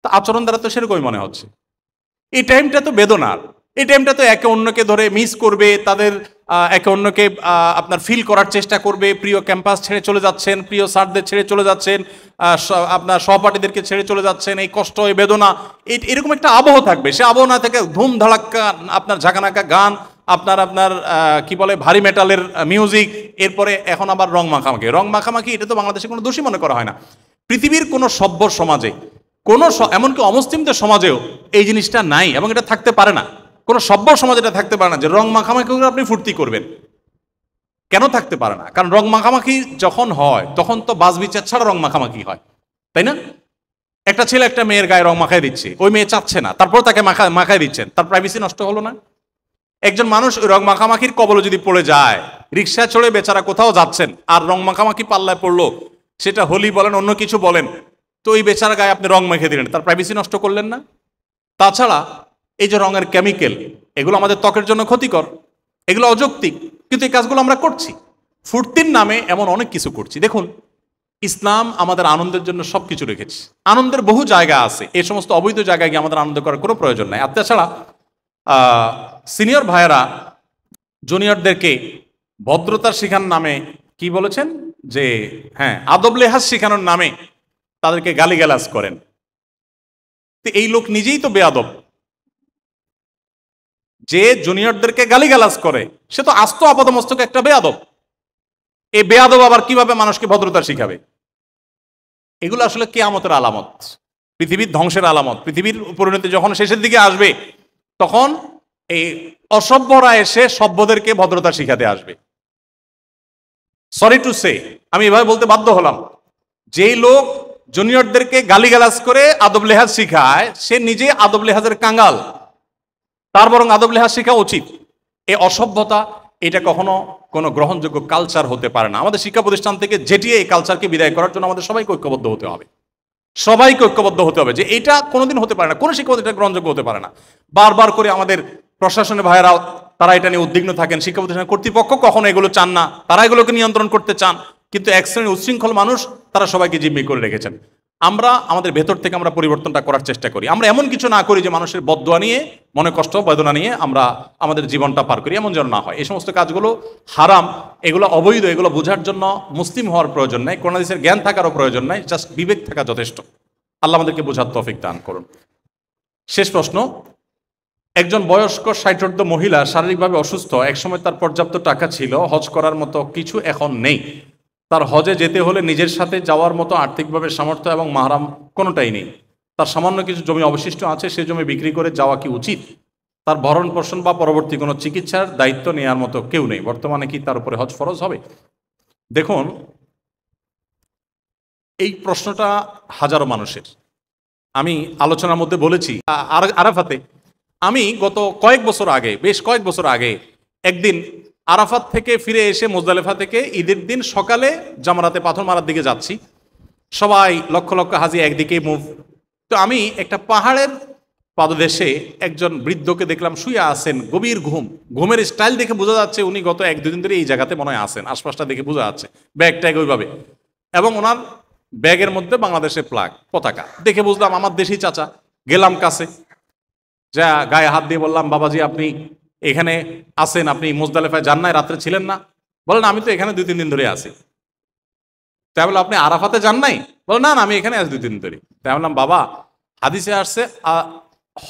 S1: তা আচরণ দ্বারা তো সেরকমই মনে হচ্ছে। এই টাইমটা তো বেদনার, এই টাইমটা তো একে অন্যকে ধরে মিস করবে, তাদের একে অন্যকে আপনার ফিল করার চেষ্টা করবে। প্রিয় ক্যাম্পাস ছেড়ে চলে যাচ্ছেন, প্রিয় স্যারদের ছেড়ে চলে যাচ্ছেন, আপনার সহপাঠীদেরকে ছেড়ে চলে যাচ্ছেন, এই কষ্ট, এই বেদনা, এরকম একটা আবহ থাকবে। সে আবহ না থেকে ধুম ধাড়াক্কা আপনার ঝাঁকানাকা গান, আপনার কি বলে ভারী মেটালের মিউজিক, এরপরে এখন আবার রং মাখামাখি। রং মাখামাখি এটা তো বাংলাদেশে কোনো দোষী মনে করা হয় না। পৃথিবীর কোনো সভ্য সমাজে, এমনকি অমুসলিমদের সমাজেও এই জিনিসটা নাই, এবং এটা থাকতে পারে না। কোনো সভ্য সমাজে এটা থাকতে পারে না যে রং মাখামাখি করে আপনি ফুর্তি করবেন। কেন থাকতে পারে না? কারণ রং মাখামাখি যখন হয় তখন তো বাজ বিচার ছাড়া রং মাখামাখি হয়, তাই না? একটা ছেলে একটা মেয়ের গায়ে রং মাখায় দিচ্ছে, ওই মেয়ে চাচ্ছে না, তারপর তাকে মাখায় দিচ্ছেন, তার প্রাইভেসি নষ্ট হলো না? একজন মানুষ ওই রং মাখামাখির কবলে যদি পড়ে যায়, রিক্সা চড়ে বেচারা কোথাও যাচ্ছেন, আর রং মাখামাখি পাল্লায় পড়লো, সেটা হোলি বলেন অন্য কিছু বলেন, তো ওই বেচারা গায়ে আপনি রং মেখে দিলেন, তার প্রাইভেসি নষ্ট করলেন না? তাছাড়া এই যে রঙের কেমিক্যাল, এগুলো আমাদের ত্বকের জন্য ক্ষতিকর, এগুলো অযৌক্তিক, কিন্তু এই কাজগুলো আমরা করছি ফুর্তির নামে, এমন অনেক কিছু করছি। দেখুন, ইসলাম আমাদের আনন্দের জন্য সব কিছু রেখেছে, আনন্দের বহু জায়গা আছে, এই সমস্ত অবৈধ জায়গায় গিয়ে আমাদের আনন্দ করার কোনো প্রয়োজন নাই। আর তাছাড়া সিনিয়র ভাইয়েরা জুনিয়রদেরকে ভদ্রতার শেখানোর নামে কি বলেছেন যে হ্যাঁ আদব লেহাজ শেখানোর নামে তাদেরকে গালিগালাজ করেন। এই লোক নিজেই তো বেয়াদব, যে জুনিয়রদেরকে গালিগালাজ করে সে তো আস্ত আপাতমস্তক একটা বেয়াদব। এই বেয়াদব আবার কিভাবে মানুষকে ভদ্রতা শিখাবে? এগুলো আসলে কিয়ামতের আলামত, পৃথিবীর ধ্বংসের আলামত। পৃথিবীর পরিণতি যখন শেষের দিকে আসবে, তখন এই অসভ্যরা এসে সভ্যদেরকে ভদ্রতা শিখাতে আসবে। সরি টু সে, আমি এভাবে বলতে বাধ্য হলাম, যেই লোক জুনিয়রদেরকে গালিগালাজ করে আদব লেহাজ শিখায়, সে নিজে আদব লেহাজের কাঙ্গাল, তার বরং আদব লেহাজ শেখা উচিত। এই অসভ্যতা, এটা কখনো কোনো গ্রহণযোগ্য কালচার হতে পারে না। আমাদের শিক্ষা প্রতিষ্ঠান থেকে যেটিয়ে এই কালচারকে বিদায় করার জন্য আমাদের সবাইকে ঐক্যবদ্ধ হতে হবে, সবাইকে ঐক্যবদ্ধ হতে হবে যে এটা কোনোদিন হতে পারে না, কোনো শিক্ষা প্রতিষ্ঠান গ্রহণযোগ্য হতে পারে না। বারবার করে আমাদের প্রশাসনের ভাইয়েরাও তারা এটা নিয়ে উদ্বিগ্ন থাকেন, শিক্ষা প্রতিষ্ঠানের কর্তৃপক্ষ কখনো এগুলো চান না, তারা এগুলোকে নিয়ন্ত্রণ করতে চান, কিন্তু এক শ্রেণীর উচ্ছৃঙ্খল মানুষ তারা সবাইকে জিম্মি করে রেখেছেন। আমরা আমাদের ভেতর থেকে আমরা পরিবর্তনটা করার চেষ্টা করি, আমরা এমন কিছু না করি যে মানুষের বদদোয়া নিয়ে, মনে কষ্ট বেদনা নিয়ে আমরা আমাদের জীবনটা পার করি, এমন যেন না হয়। এই সমস্ত কাজগুলো হারাম, এগুলো অবৈধ, এগুলো বোঝার জন্য মুসলিম হওয়ার প্রয়োজন নাই, কোরআন হাদিসের জ্ঞান থাকারও প্রয়োজন নাই, জাস্ট বিবেক থাকা যথেষ্ট। আল্লাহ আমাদেরকে বোঝার তৌফিক দান করুন। শেষ প্রশ্ন, একজন বয়স্ক 60 মহিলা শারীরিকভাবে অসুস্থ, একসময় তার পর্যাপ্ত টাকা ছিল, হজ করার মতো কিছু এখন নেই, তার হজে যেতে হলে নিজের সাথে যাওয়ার মতো আর্থিকভাবে সামর্থ্য এবং মাহরাম কোনোটাই নেই, তার সামান্য কিছু জমি অবশিষ্ট আছে, সে জমি বিক্রি করে যাওয়া কি উচিত? তার ভরণ পোষণ বা পরবর্তী কোনো চিকিৎসার দায়িত্ব নেওয়ার মতো কেউ নেই, বর্তমানে কি তার উপরে হজ ফরজ হবে? দেখুন, এই প্রশ্নটা হাজারো মানুষের। আমি আলোচনার মধ্যে বলেছি আরাফাতে, আমি গত কয়েক বছর আগে, বেশ কয়েক বছর আগে একদিন আরাফাত থেকে ফিরে এসে মুজদালিফা থেকে ঈদের দিন সকালে জামারাতে পাথর মারার দিকে যাচ্ছি, সবাই লক্ষ লক্ষ হাজি একদিকেই মুভ। তো আমি একটা পাহাড়ের পাদদেশে একজন বৃদ্ধকে দেখলাম শুয়ে আছেন, গভীর ঘুম, ঘুমের স্টাইল দেখে বোঝা যাচ্ছে উনি গত 1-2 দিন ধরে এই জায়গাতে মনে হয় আছেন, আশপাশটা দেখে বোঝা যাচ্ছে, ব্যাগ ট্যাগ ওইভাবে, এবং ওনার ব্যাগের মধ্যে বাংলাদেশের পতাকা দেখে বুঝলাম আমার দেশি চাচা। গেলাম কাছে, যা গায়ে হাত দিয়ে বললাম, বাবাজি আপনি এখানে আছেন, আপনি মুজদালিফায় যান নাই, রাত্রে ছিলেন না? বলেন আমি তো এখানে 2-3 দিন ধরে আছি। তাই বললাম আপনি আরাফাতে যান নাই? বলে না না, আমি এখানে আছি 2-3 দিন ধরে। তাই বললাম বাবা, হাদিসে আসছে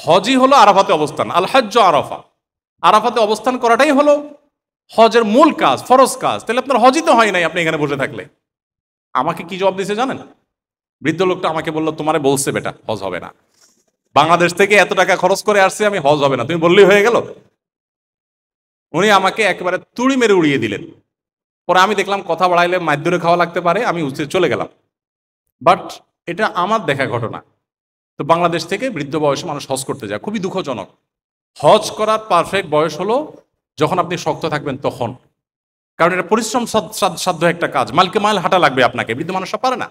S1: হজই হলো আরাফাতে অবস্থান, আল হজ্জ আরাফা, আরাফাতে অবস্থান করাটাই হলো হজের মূল কাজ, ফরজ কাজ। তাহলে আপনার হজই তো হয় নাই আপনি এখানে বসে থাকলে। আমাকে কি জবাব দিয়েছে জানেন? বৃদ্ধ লোকটা আমাকে বললো, তোমারে বলছে বেটা হজ হবে না, বাংলাদেশ থেকে এত টাকা খরচ করে আসছে, আমি হজ হবে না, তুমি বললেই হয়ে গেল। উনি আমাকে একেবারে তুড়ি মেরে উড়িয়ে দিলেন। পরে আমি দেখলাম কথা বাড়াইলে মাইদুরে খাওয়া লাগতে পারে, আমি চলে গেলাম। বাট এটা আমার দেখা ঘটনা। তো বাংলাদেশ থেকে বৃদ্ধ বয়সে মানুষ হজ করতে যায়, খুবই দুঃখজনক। হজ করার পারফেক্ট বয়স হলো যখন আপনি শক্ত থাকবেন তখন, কারণ এটা পরিশ্রম সাধ্য একটা কাজ, মাইলকে মাইল হাঁটা লাগবে আপনাকে, বৃদ্ধ মানুষরা পারে না।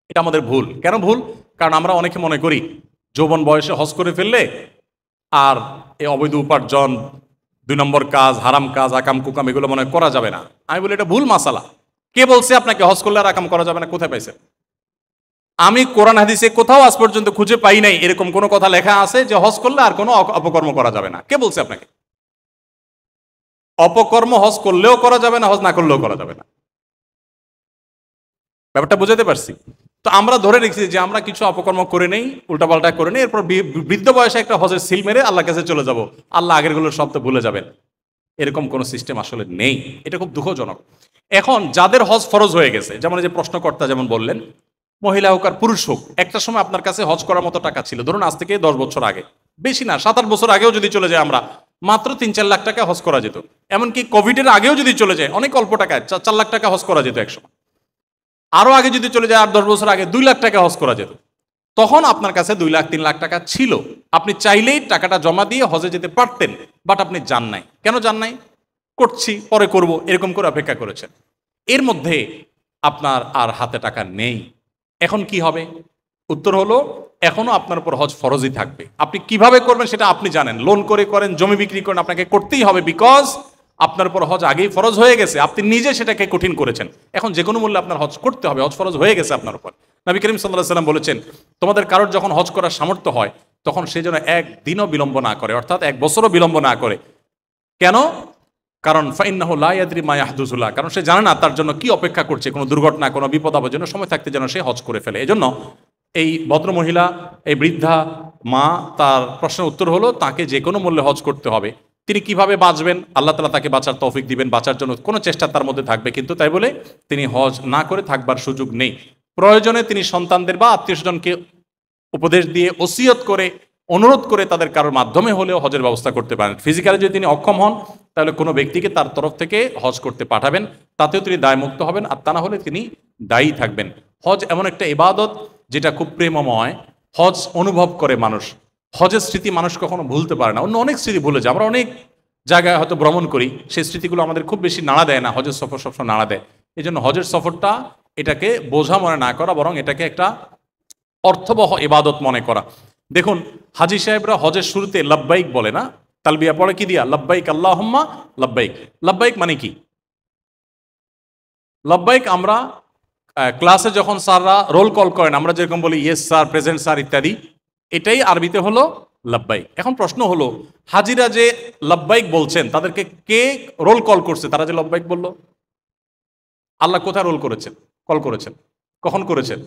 S1: এটা আমাদের ভুল। কেন ভুল? কারণ আমরা অনেকে মনে করি যৌবন বয়সে হজ করে ফেললে আর এই অবৈধ উপার্জন, 2 নম্বর কাজ, হারাম কাজ, আকাম কুকাম এগুলো মনে করা যাবে না। আমি বলি এটা ভুল মাসালা। কে বলছে আপনাকে হজ করলে আর আকাম করা যাবে না? কোথায় পাইছে? আমি কোরআন হাদিসে কোথাও আজ পর্যন্ত খুঁজে পাই নাই এরকম কোনো কথা লেখা আছে যে হজ করলে আর কোনো অপকর্ম করা যাবে না। কে বলছে আপনাকে? অপকর্ম হজ করলেও করা যাবে না, হজ না করলেও করা যাবে না। ব্যাপারটা বুঝাতে পারছি? তো আমরা ধরে রেখেছি যে আমরা কিছু অপকর্ম করে নেই, উল্টাপাল্টা করে নেই, এরপর বৃদ্ধ বয়সে একটা হজের সিল মেরে আল্লাহ কাছে চলে যাব, আল্লাহ আগেরগুলোর সব তো ভুলে যাবেন। এরকম কোনো সিস্টেম আসলে নেই। এটা খুব দুঃখজনক। এখন যাদের হজ ফরজ হয়ে গেছে, যেমন এই যে প্রশ্নকর্তা যেমন বললেন, মহিলা হোক আর পুরুষ হোক, একটা সময় আপনার কাছে হজ করার মতো টাকা ছিল, ধরুন আজ থেকে 10 বছর আগে, বেশি না 7-8 বছর আগেও যদি চলে যায় আমরা, মাত্র 3-4 লাখ টাকা হজ করা যেত। এমনকি কোভিডের আগেও যদি চলে যায়, অনেক অল্প টাকায় 4 লাখ টাকা হজ করা যেত একসময়। আরো আগে যদি চলে যায় 8-10 বছর আগে 2 লাখ টাকা হজ করা যেত। তখন আপনার কাছে 2 লাখ 3 লাখ টাকা ছিল, আপনি চাইলেই টাকাটা জমা দিয়ে হজে যেতে পারতেন, বাট আপনি যান নাই। কেন যান নাই? করছি, পরে করব, এরকম করে অপেক্ষা করেছেন। এর মধ্যে আপনার আর হাতে টাকা নেই। এখন কি হবে? উত্তর হলো এখনো আপনার উপর হজ ফরজই থাকবে। আপনি কিভাবে করবেন সেটা আপনি জানেন, লোন করে করেন, জমি বিক্রি করেন, আপনাকে করতেই হবে, বিকজ আপনার উপর হজ আগেই ফরজ হয়ে গেছে, আপনি নিজে সেটাকে কঠিন করেছেন। এখন যে কোনো মূল্যে আপনার হজ করতে হবে, হজ ফরজ হয়ে গেছে আপনার উপর। নবী করিম সাল্লাল্লাহু আলাইহি সাল্লাম বলেছেন, তোমাদের কারোর যখন হজ করার সামর্থ্য হয় তখন সে যেন 1 দিনও বিলম্ব না করে, অর্থাৎ 1 বছরও বিলম্ব না করে। কেন? কারণ ফাইন্নাহু লা ইয়াদরি মা ইয়াহদুসু লাহু, কারণ সে জানে না তার জন্য কি অপেক্ষা করছে, কোনো দুর্ঘটনা, কোনো বিপদ আপদের জন্য, সময় থাকতে যেন সে হজ করে ফেলে। এজন্য এই ভদ্র মহিলা, এই বৃদ্ধা মা, তার প্রশ্নের উত্তর হলো তাকে যে কোনো মূল্যে হজ করতে হবে। তিনি কিভাবে বাঁচবেন? আল্লাহ তাআলা তাকে বাঁচার তৌফিক দিবেন, বাঁচার জন্য কোনো চেষ্টা তার মধ্যে থাকবে, কিন্তু তাই বলে তিনি হজ না করে থাকবার সুযোগ নেই। প্রয়োজনে তিনি সন্তানদের বা আত্মীয়স্বজনকে উপদেশ দিয়ে, ওসিয়ত করে, অনুরোধ করে তাদের কারোর মাধ্যমে হলেও হজের ব্যবস্থা করতে পারেন। ফিজিক্যালি যদি তিনি অক্ষম হন তাহলে কোনো ব্যক্তিকে তার তরফ থেকে হজ করতে পাঠাবেন, তাতেও তিনি দায়মুক্ত হবেন, আর তা না হলে তিনি দায়ী থাকবেন। হজ এমন একটা ইবাদত যেটা খুব প্রেমময়। হজ অনুভব করে মানুষ, হজের স্মৃতি মানুষ কখনো ভুলতে পারে না। অন্য অনেক স্মৃতি ভুলে যায়, আমরা অনেক জায়গায় হয়তো ভ্রমণ করি, সেই স্মৃতিগুলো আমাদের খুব বেশি নাড়া দেয় না, হজের সফর সবসময় নাড়া দেয়। এই জন্য হজের সফরটা এটাকে বোঝা মনে না করা, বরং এটাকে একটা অর্থবহ ইবাদত মনে করা। দেখুন, হাজি সাহেবরা হজের শুরুতে লাব্বাইক বলে না, তালবিয়া পড়ে কি দিয়া? লাব্বাইক আল্লাহুম্মা লাব্বাইক। লাব্বাইক মানে কি? লাব্বাইক আমরা ক্লাসে যখন স্যাররা রোল কল করেন, আমরা যেরকম বলি ইয়েস স্যার, প্রেজেন্ট স্যার ইত্যাদি, এটাই আরবিতে হলো লাব্বাইক। এখন প্রশ্ন হলো, হাজিরা যে লাব্বাইক বলছেন তাদেরকে কে রোল কল করছে? তারা যে লাব্বাইক বলল, আল্লাহ কোথায় রোল করেছেন, কল করেছেন, কখন করেছেন?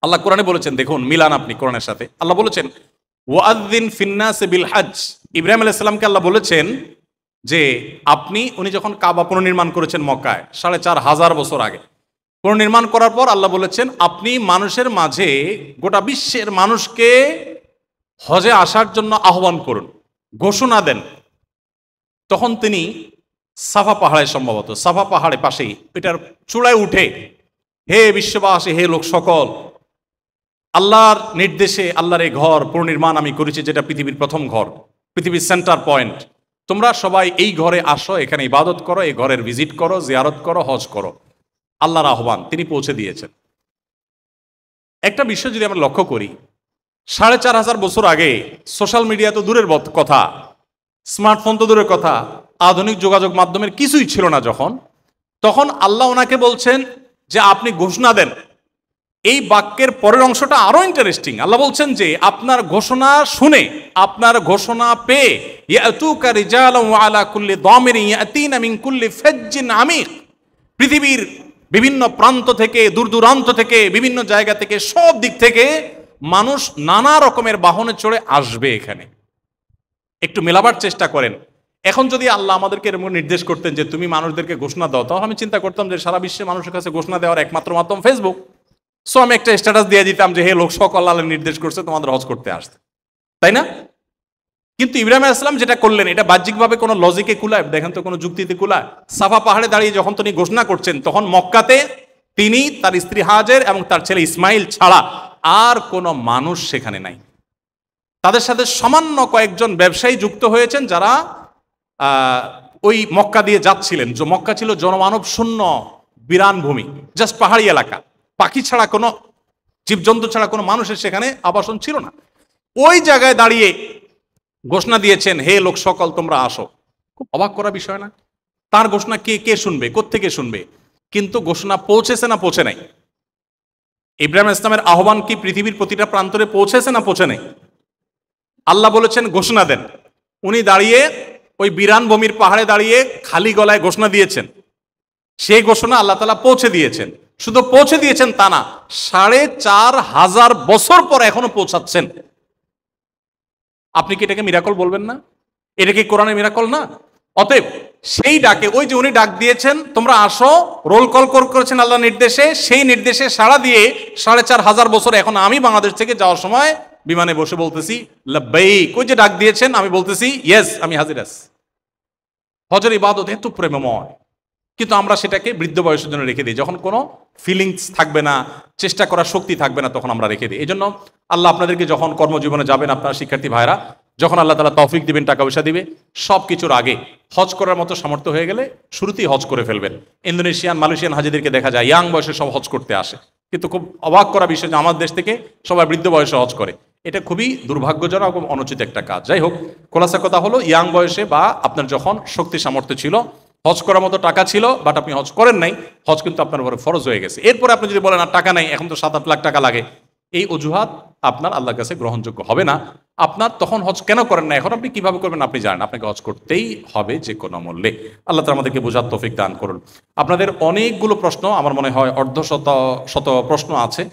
S1: আল্লাহ কোরআনে বলেছেন, দেখুন মিলান আপনি কোরআনের সাথে। আল্লাহ বলেছেন ওয়াদ্দিন ফিন্নাসে বিল হজ। ইব্রাহিম আলাইহিস সালামকে আল্লাহ বলেছেন যে উনি যখন কাবা পুনর্নির্মাণ করেছেন মক্কায় 4500 বছর আগে, পুনর্নির্মাণ করার পর আল্লাহ বলেছেন আপনি মানুষের মাঝে, গোটা বিশ্বের মানুষকে হজে আসার জন্য আহ্বান করুন, ঘোষণা দেন। তখন তিনি সাফা পাহাড়ে, সম্ভবত সাফা পাহাড়ে পাশেই এটার চূড়ায় উঠে, হে বিশ্ববাসী, হে লোক সকল, আল্লাহর নির্দেশে আল্লাহর এই ঘর পুনর্নির্মাণ আমি করেছি, যেটা পৃথিবীর প্রথম ঘর, পৃথিবীর সেন্টার পয়েন্ট। তোমরা সবাই এই ঘরে আসো, এখানে ইবাদত করো, এই ঘরের ভিজিট করো, জিয়ারত করো, হজ করো। আল্লাহর আহ্বান তিনি পৌঁছে দিয়েছেন। একটা বিষয় যদি আমরা লক্ষ্য করি, 4500 বছর আগে সোশ্যাল মিডিয়া তো দূরের কথা, স্মার্টফোন তো দূরের কথা, আধুনিক যোগাযোগ মাধ্যমের কিছুই ছিল না তখন আল্লাহ ওনাকে বলছেন যে আপনি ঘোষণা দেন। এই বাক্যের পরের অংশটা আরো ইন্টারেস্টিং। আল্লাহ বলছেন যে আপনার ঘোষণা শুনে, আপনার ঘোষণা পেয়ে, ইয়াতুকা রিজালান ওয়া আলা কুল্লি দামিরিন ইয়াতিনা মিন কুল্লি ফাজ্জিন আমিক, পৃথিবীর বিভিন্ন প্রান্ত থেকে, দূর দূরান্ত থেকে, বিভিন্ন জায়গা থেকে, সব দিক থেকে মানুষ নানা রকমের বাহনে চড়ে আসবে এখানে। একটু মেলাবার চেষ্টা করেন। এখন যদি আল্লাহ আমাদেরকে এরকম নির্দেশ করতেন যে তুমি মানুষদেরকে ঘোষণা দাও, তাহলে আমি চিন্তা করতাম যে সারা বিশ্বে মানুষের কাছে ঘোষণা দেওয়ার একমাত্র মাধ্যম ফেসবুক। সো আমি একটা স্ট্যাটাস দিয়ে দিতাম যে হে লোক সকল, আল্লাহ নির্দেশ করছে তোমাদের হজ করতে আসতে, তাই না? কিন্তু ইব্রাহিম আলাইহিস সালাম যেটা করলেন, এটা বাহ্যিকভাবে কোনো লজিকে কুলায়? দেখেন তো, কোনো যুক্তিতে কুলায়? সাফা পাহাড়ে দাঁড়িয়ে যখন তিনি ঘোষণা করছেন, তখন মক্কাতে তিনি, তার স্ত্রী হাজের এবং তার ছেলে ইসমাইল ছাড়া আর কোনো মানুষ সেখানে নাই। তাদের সাথে সামান্য কয়েকজন ব্যবসায়ী যুক্ত হয়েছেন, যারা ওই মক্কা দিয়ে যাচ্ছিলেন। যে মক্কা ছিল জনমানব শূন্য বিরান ভূমি, জাস্ট পাহাড়ি এলাকা, পাখি ছাড়া, কোনো জীবজন্তু ছাড়া কোনো মানুষের সেখানে আবাসন ছিল না। ওই জায়গায় দাঁড়িয়ে ঘোষণা দিয়েছেন, হে লোক সকল তোমরা আসো। খুব অবাক করা বিষয় না? তার ঘোষণা কে কে শুনবে, কোত্থেকে শুনবে? কিন্তু ঘোষণা পৌঁছেছে না পৌঁছে নাই? ইব্রাহিম ইসলামের আহ্বান কি পৃথিবীর প্রতিটা প্রান্তরে পৌঁছেছে না পৌঁছে নাই? আল্লাহ বলেছেন ঘোষণা দেন। উনি দাঁড়িয়ে ওই বিরান ভূমির পাহাড়ে দাঁড়িয়ে খালি গলায় ঘোষণা দিয়েছেন। সেই ঘোষণা আল্লাহ তাআলা পৌঁছে দিয়েছেন। শুধু পৌঁছে দিয়েছেন তা না, 4500 বছর পর এখনো পৌঁছাচ্ছেন। আপনি কি এটাকে মিরাকল বলবেন না? এটা কি কোরআনের মিরাকল না? অতএব সেই ডাকে, ওই যে উনি ডাক দিয়েছেন তোমরা আসো, রোল কল করেছেন আল্লাহ নির্দেশে, সেই নির্দেশে সাড়া দিয়ে 4500 বছর এখন আমি বাংলাদেশ থেকে যাওয়ার সময় বিমানে বসে বলতেছি লাব্বাইক। ওই যে ডাক দিয়েছেন আমি বলতেছি ইয়েস, আমি হাজির আছি। হজের ইবাদত এত প্রেমময়, কিন্তু আমরা সেটাকে বৃদ্ধ বয়সের জন্য রেখে দিই। যখন কোনো ফিলিংস থাকবে না, চেষ্টা করার শক্তি থাকবে না, তখন আমরা রেখে দিই। এই জন্য আল্লাহ আপনাদেরকে যখন কর্মজীবনে যাবেন, আপনারা শিক্ষার্থী ভাইরা, যখন আল্লাহ তাআলা তৌফিক দিবেন, টাকা পয়সা দিবে, সব কিছুর আগে হজ করার মতো সামর্থ্য হয়ে গেলে শুরুতেই হজ করে ফেলবেন। ইন্দোনেশিয়ান, মালয়েশিয়ান হাজিদেরকে দেখা যায় ইয়াং বয়সে সব হজ করতে আসে, কিন্তু খুব অবাক করা বিষয় যে আমার দেশ থেকে সবাই বৃদ্ধ বয়সে হজ করে। এটা খুবই দুর্ভাগ্যজনক এবং অনুচিত একটা কাজ। যাই হোক, খোলাসা কথা হলো, ইয়াং বয়সে বা আপনার যখন শক্তি সামর্থ্য ছিল, হজ করার মতো টাকা ছিল, বাট আপনি হজ করেন নাই, হজ কিন্তু আপনার উপরে ফরজ হয়ে গেছে। এরপরে আপনি যদি বলেন আর টাকা নাই, এখন তো 7-8 লাখ টাকা লাগে, এই অজুহাত আপনার আল্লাহর কাছে গ্রহণযোগ্য হবে না। আপনার তখন হজ কেন করেন না, এখন আপনি কিভাবে করবেন আপনি জানেন, আপনাকে হজ করতেই হবে যে কোনো মূল্যে। আল্লাহ তাআলা আমাদেরকে বোঝার তৌফিক দান করুন। আপনাদের অনেকগুলো প্রশ্ন, আমার মনে হয় শত প্রশ্ন আছে,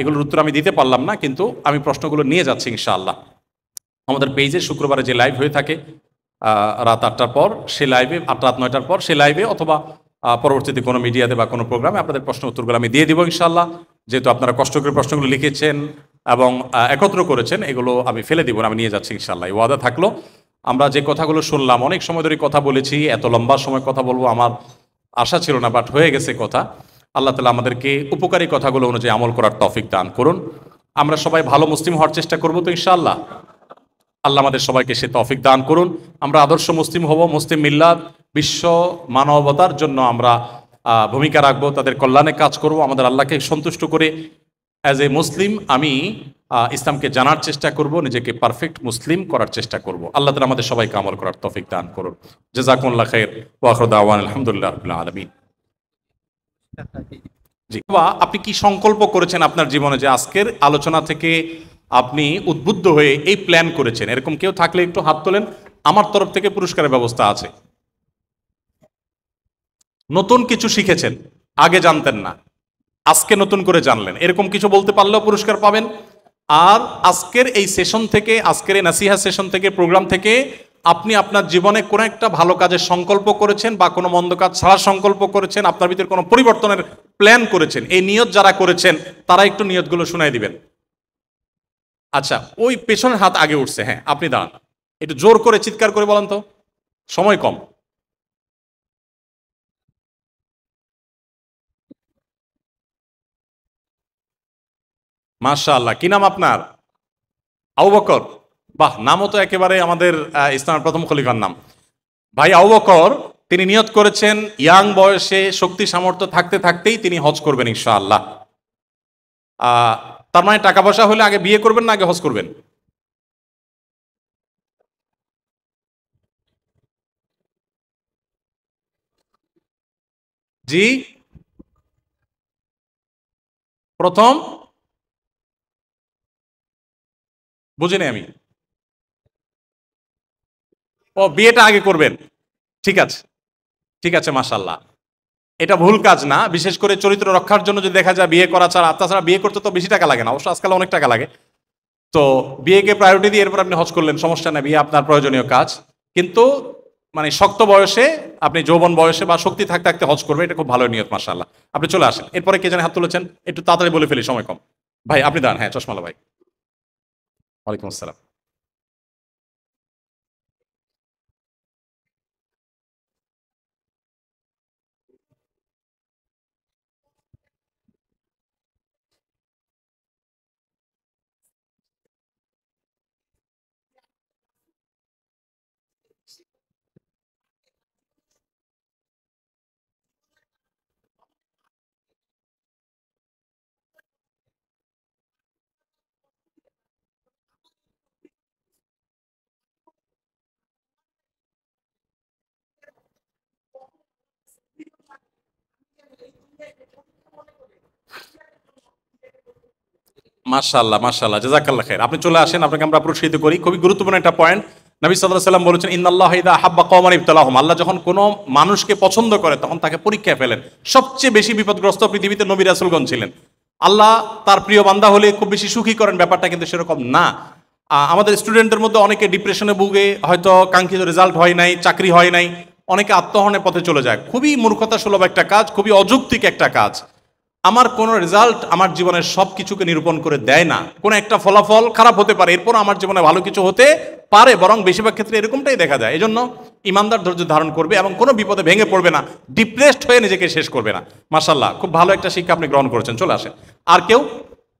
S1: এগুলোর উত্তর আমি দিতে পারলাম না, কিন্তু আমি প্রশ্নগুলো নিয়ে যাচ্ছি ইনশাআল্লাহ। আমাদের পেজে শুক্রবারে যে লাইভ হয়ে থাকে রাত 8টার পর, সে লাইভে, রাত 9টার পর সে লাইভে, অথবা পরবর্তীতে কোনো মিডিয়াতে বা কোনো প্রোগ্রামে আপনাদের প্রশ্ন উত্তরগুলো আমি দিয়ে দিব ইনশাআল্লাহ। যেহেতু আপনারা কষ্ট করে প্রশ্নগুলো লিখেছেন এবং একত্র করেছেন, এগুলো আমি ফেলে দিব না, আমি নিয়ে যাচ্ছি ইনশাআল্লাহ। এই ওয়াদা থাকলো। আমরা যে কথাগুলো শুনলাম, অনেক সময় ধরে কথা বলেছি, এত লম্বা সময় কথা বলবো আমার আশা ছিল না, বাট হয়ে গেছে কথা। আল্লাহ তাআলা আমাদেরকে উপকারী কথাগুলো অনুযায়ী আমল করার তৌফিক দান করুন। আমরা সবাই ভালো মুসলিম হওয়ার চেষ্টা করব তো ইনশাআল্লাহ। আল্লাহ আমাদের সবাইকে সে তৌফিক দান করুন। আমরা আদর্শ মুসলিম হব, মুসলিম মিল্লাত বিশ্ব মানবতার জন্য আমরা ভূমিকা রাখবো, তাদের কল্যাণে কাজ করব, আমাদের আল্লাহকে সন্তুষ্ট করে অ্যাজ এ মুসলিম আমি ইসলামকে জানার চেষ্টা করব, নিজেকে পারফেক্ট মুসলিম করার চেষ্টা করব। আল্লাহ তাআলা আমাদের সবাইকে আমল করার তৌফিক দান করুন। জাযাকুমুল্লাহ খাইর ওয়া আখিরু দাওয়ানা আলহামদুলিল্লাহি রাব্বিল আলামিন। জি বাবা, আপনি কি সংকল্প করেছেন আপনার জীবনে যে আজকের আলোচনা থেকে আপনি উদ্বুদ্ধ হয়ে এই প্ল্যান করেছেন? এরকম কেউ থাকলে একটু হাত তোলেন। আমার তরফ থেকে পুরস্কারের ব্যবস্থা আছে। নতুন কিছু শিখেছেন, আগে জানতেন না, আজকে নতুন করে জানলেন, এরকম কিছু বলতে পারলেও পুরস্কার পাবেন। আর আজকের এই সেশন থেকে, আজকের এই নাসিহা সেশন থেকে, প্রোগ্রাম থেকে আপনি আপনার জীবনে কোনো একটা ভালো কাজের সংকল্প করেছেন বা কোনো মন্দ কাজ ছাড়ার সংকল্প করেছেন, আপনার ভিতরে কোনো পরিবর্তনের প্ল্যান করেছেন, এই নিয়ত যারা করেছেন তারা একটু নিয়তগুলো শুনাই দিবেন। আচ্ছা, ওই পেছনের হাত আগে উঠছে, হ্যাঁ আপনি দাঁড়ান, একটু জোর করে চিৎকার করে বলেন তো, সময় কম। মাশাআল্লাহ, কি নাম আপনার? আবু বকর। বাহ, নামও তো একেবারে আমাদের ইসলামের প্রথম খলিফার নাম। ভাই আবু বকর তিনি নিয়ত করেছেন ইয়াং বয়সে শক্তি সামর্থ্য থাকতে থাকতেই তিনি হজ করবেন ইনশাআল্লাহ। তার মানে টাকা পয়সা হলে আগে বিয়ে করবেন না আগে হজ করবেন? জি, প্রথম বুঝিনি আমি। ও, বিয়েটা আগে করবেন। ঠিক আছে, ঠিক আছে, মাশাআল্লাহ। এটা ভুল কাজ না, বিশেষ করে চরিত্র রক্ষার জন্য যদি দেখা যায় বিয়ে করা ছাড়া, তাছাড়া বিয়ে করতে তো বেশি টাকা লাগে না, অবশ্য আজকাল অনেক টাকা লাগে। তো বিয়েকে প্রায়োরিটি দিয়ে এরপর আপনি হজ করলেন, সমস্যা নেই, বিয়ে আপনার প্রয়োজনীয় কাজ। কিন্তু মানে শক্ত বয়সে, আপনি যৌবন বয়সে বা শক্তি থাকতে থাকতে হজ করবে, এটা খুব ভালো নিয়ত, মাশাআল্লাহ। আপনি চলে আসেন। এরপরে কে জানে হাত তুলেছেন, একটু তাড়াতাড়ি বলে ফেলি, সময় কম। ভাই আপনি দাঁড়ান, হ্যাঁ চশমালা ভাই। ওয়ালাইকুম আসসালাম। মাশাআল্লাহ, মাশাআল্লাহ, জাযাকাল্লাহ খাইর। আপনি চলে আসেন, আপনাকে আমরা পুরস্কৃত করি। খুবই গুরুত্বপূর্ণ একটা পয়েন্ট। নবী সাল্লাল্লাহু আলাইহি ওয়াসাল্লাম বলেছেন, ইন্নাল্লাহা ইযা হাব্বা কওমান ইবতালাহুম। আল্লাহ যখন কোনো মানুষকে পছন্দ করে তখন তাকে পরীক্ষায় ফেলেন। সবচেয়ে বেশি বিপদগ্রস্ত পৃথিবীতে নবী রাসূলগণ ছিলেন। আল্লাহ তার প্রিয় বান্দা হলে খুব বেশি সুখী করেন, ব্যাপারটা কিন্তু সেরকম না। আমাদের স্টুডেন্টদের মধ্যে অনেকে ডিপ্রেশনে ভুগে, হয়তো কাঙ্ক্ষিত রেজাল্ট হয় নাই, চাকরি হয় নাই, অনেকে আত্মহননের পথে চলে যায়। খুবই মূর্খতা সুলভ একটা কাজ, খুবই অযৌক্তিক একটা কাজ। আমার কোনো রেজাল্ট আমার জীবনের সব কিছুকে নিরূপণ করে দেয় না। কোনো একটা ফলাফল খারাপ হতে পারে, এরপর আমার জীবনে ভালো কিছু হতে পারে, বরং বেশিরভাগ ক্ষেত্রে এরকমটাই দেখা যায়। এজন্য ইমানদার ধৈর্য ধারণ করবে এবং কোনো বিপদে ভেঙে পড়বে না, ডিপ্রেসড হয়ে নিজেকে শেষ করবে না। মাশাআল্লাহ, খুব ভালো একটা শিক্ষা আপনি গ্রহণ করেছেন। চলে আসেন। আর কেউ?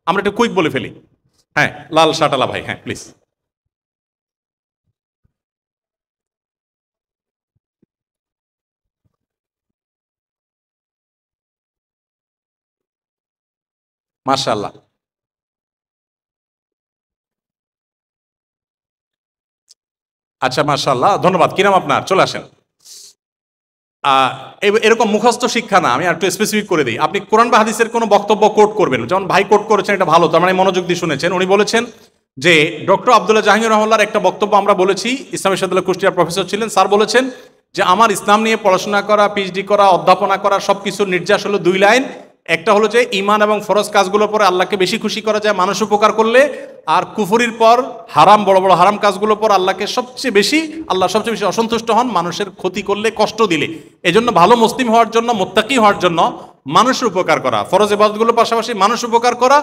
S1: আমরা একটু কুইক বলে ফেলি। হ্যাঁ, লাল শার্টালা ভাই, হ্যাঁ প্লিজ। মাশাআল্লাহ। আচ্ছা, মাশাআল্লাহ, ধন্যবাদ। কি নাম আপনার? চলে আসেন। আহ, এরকম মুখস্থ শিক্ষা না, আমি আর একটু স্পেসিফিক করে দিই। আপনি কোরআন বা হাদিসের কোনো বক্তব্য কোট করবেন, যেমন ভাই কোট করেছেন, এটা ভালো, তার মানে মনোযোগ দিয়ে শুনেছেন। উনি বলেছেন যে ডক্টর আব্দুল্লাহ জাহাঙ্গীর রহমাল্লাহর একটা বক্তব্য আমরা বলেছি, ইসলামী বিশ্ববিদ্যালয় কুষ্টিয়ার প্রফেসর ছিলেন, স্যার বলেছেন যে আমার ইসলাম নিয়ে পড়াশোনা করা, পিএইচডি করা, অধ্যাপনা করা সব কিছুর নির্যাস হলো দুই লাইন। একটা হলো যে ইমান এবং ফরজ কাজগুলোর পরে আল্লাহকে বেশি খুশি করা যায় মানুষ উপকার করলে, আর কুফরির পর হারাম, বড় বড় হারাম কাজগুলোর পর আল্লাহকে সবচেয়ে বেশি, আল্লাহ সবচেয়ে বেশি অসন্তুষ্ট হন মানুষের ক্ষতি করলে, কষ্ট দিলে। এজন্য ভালো মুসলিম হওয়ার জন্য, মুত্তাকি হওয়ার জন্য মানুষের উপকার করা, ফরজ ইবাদতগুলোর পাশাপাশি মানুষ উপকার করা,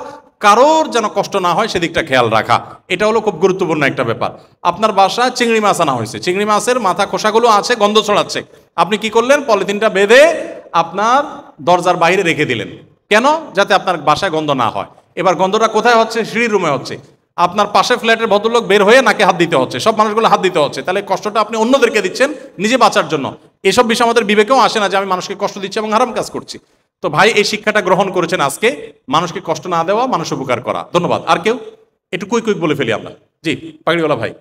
S1: কারোর যেন কষ্ট না হয় সেদিকটা খেয়াল রাখা, এটা হলো খুব গুরুত্বপূর্ণ একটা ব্যাপার। আপনার বাসায় চিংড়ি মাছ আনা হয়েছে, চিংড়ি মাছের মাথা খোসাগুলো আছে, গন্ধ ছড়াচ্ছে, আপনি কি করলেন? পলিথিনটা বেঁধে আপনার দরজার বাইরে রেখে দিলেন। কেন? যাতে আপনার বাসায় গন্ধ না হয়। এবার গন্ধটা কোথায় হচ্ছে? সিঁড়ির রুমে হচ্ছে। আপনার পাশে ফ্ল্যাটের ভদ্রলোক বের হয়ে নাকে হাত দিতে হচ্ছে, সব মানুষগুলো হাত দিতে হচ্ছে, তাহলে কষ্টটা আপনি অন্যদেরকে দিচ্ছেন নিজে বাঁচার জন্য। এসব বিষয় আমাদের বিবেকেও আসে না যে আমি মানুষকে কষ্ট দিচ্ছি এবং হারাম কাজ করছি। তো ভাই এই শিক্ষাটা গ্রহণ করেছেন আজকে, মানুষকে কষ্ট না দেওয়া, মানুষ উপকার করা। ধন্যবাদ। আর কেউ? একটু কুইক কুইক বলে ফেলি আমরা। জি, পাগড়িওয়ালা ভাই।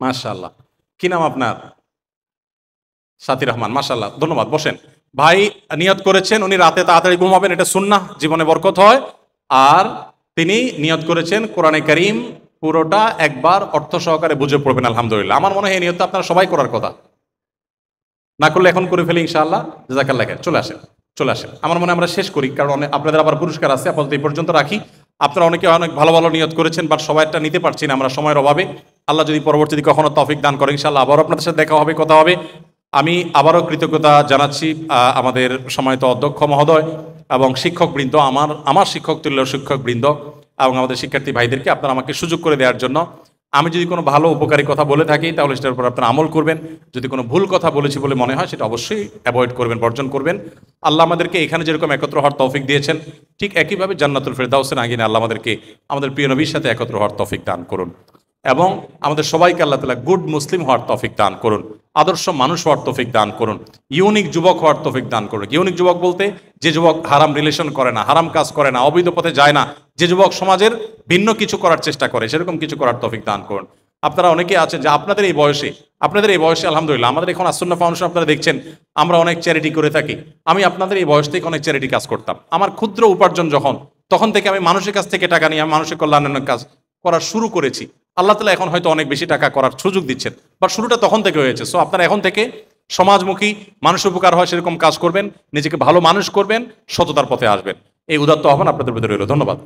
S1: মাশাআল্লাহ। কি নাম আপনার? সাথী রহমান, মাশাআল্লাহ, ধন্যবাদ। বসেন। ভাই নিয়ত করেছেন উনি রাতে তাড়াতাড়ি ঘুমাবেন, এটা সুন্নাহ, জীবনে বরকত হয়। আর তিনি নিয়ত করেছেন কোরআনে কারীম পুরোটা একবার অর্থ সহকারে বুঝে পড়বেন, আলহামদুলিল্লাহ। আমার মনে হয় এই নিয়ত আপনারা সবাই করার কথা, না করলে এখন করে ফেলি ইনশাআল্লাহ। জাযাকাল্লাহ খাইর। চলে আসেন, চলে আসেন। আমার মনে হয় আমরা শেষ করি, কারণ আপনাদের আবার পুরস্কার আছে। আপাতত এই পর্যন্ত রাখি। আপনারা অনেকে অনেক ভালো ভালো নিয়ত করেছেন, বাট সবাইটা নিতে পারছি না আমরা সময়ের অভাবে। আল্লাহ যদি পরবর্তীতে কখনো তৌফিক দান করে ইনশাআল্লাহ আবারও আপনাদের সাথে দেখা হবে, কথা হবে। আমি আবারও কৃতজ্ঞতা জানাচ্ছি আমাদের সময়ত অধ্যক্ষ মহোদয় এবং শিক্ষকবৃন্দ, আমার শিক্ষক তুল্য শিক্ষকবৃন্দ এবং আমাদের শিক্ষার্থী ভাইদেরকে, আপনারা আমাকে সুযোগ করে দেওয়ার জন্য। আমি যদি কোনো ভালো উপকারী কথা বলে থাকি তাহলে সেটার উপর আপনারা আমল করবেন। যদি কোনো ভুল কথা বলেছি বলে মনে হয় সেটা অবশ্যই অ্যাভয়েড করবেন, বর্জন করবেন। আল্লাহ আমাদেরকে এখানে যেরকম একত্র হওয়ার তৌফিক দিয়েছেন, ঠিক একইভাবে জান্নাতুল ফেরদাউসের আঙ্গিনে আল্লাহ আমাদেরকে আমাদের প্রিয় নবীর সাথে একত্র হওয়ার তৌফিক দান করুন এবং আমাদের সবাইকে আল্লাহ তাআলা গুড মুসলিম হওয়ার তৌফিক দান করুন, আদর্শ মানুষ হওয়ার তৌফিক দান করুন, ইউনিক যুবক হওয়ার তৌফিক দান করুন। ইউনিক যুবক বলতে যে যুবক হারাম রিলেশন করে না, হারাম কাজ করে না, অবৈধ পথে যায় না, যে যুবক সমাজের ভিন্ন কিছু করার চেষ্টা করে, সেরকম কিছু করার তৌফিক দান করুন। আপনারা অনেকে আছেন যে আপনাদের এই বয়সে আলহামদুলিল্লাহ আমাদের এখন আসুন্নাহ ফাউন্ডেশন আপনারা দেখছেন আমরা অনেক চ্যারিটি করে থাকি। আমি আপনাদের এই বয়স থেকে অনেক চ্যারিটি কাজ করতাম। আমার ক্ষুদ্র উপার্জন তখন থেকে আমি মানুষের কাছ থেকে টাকা নিয়ে আমি মানুষের কল্যাণের কাজ করা শুরু করেছি। আল্লাহ তাআলা এখন হয়তো অনেক বেশি টাকা করার সুযোগ দিচ্ছেন, বাট শুরুটা তখন থেকে হয়েছে। সো আপনারা এখন থেকে সমাজমুখী, মানুষ উপকার হয় সেরকম কাজ করবেন, নিজেকে ভালো মানুষ করবেন, সততার পথে আসবেন। এই উদাত্ত আহ্বান আপনাদের প্রতি রইল। ধন্যবাদ।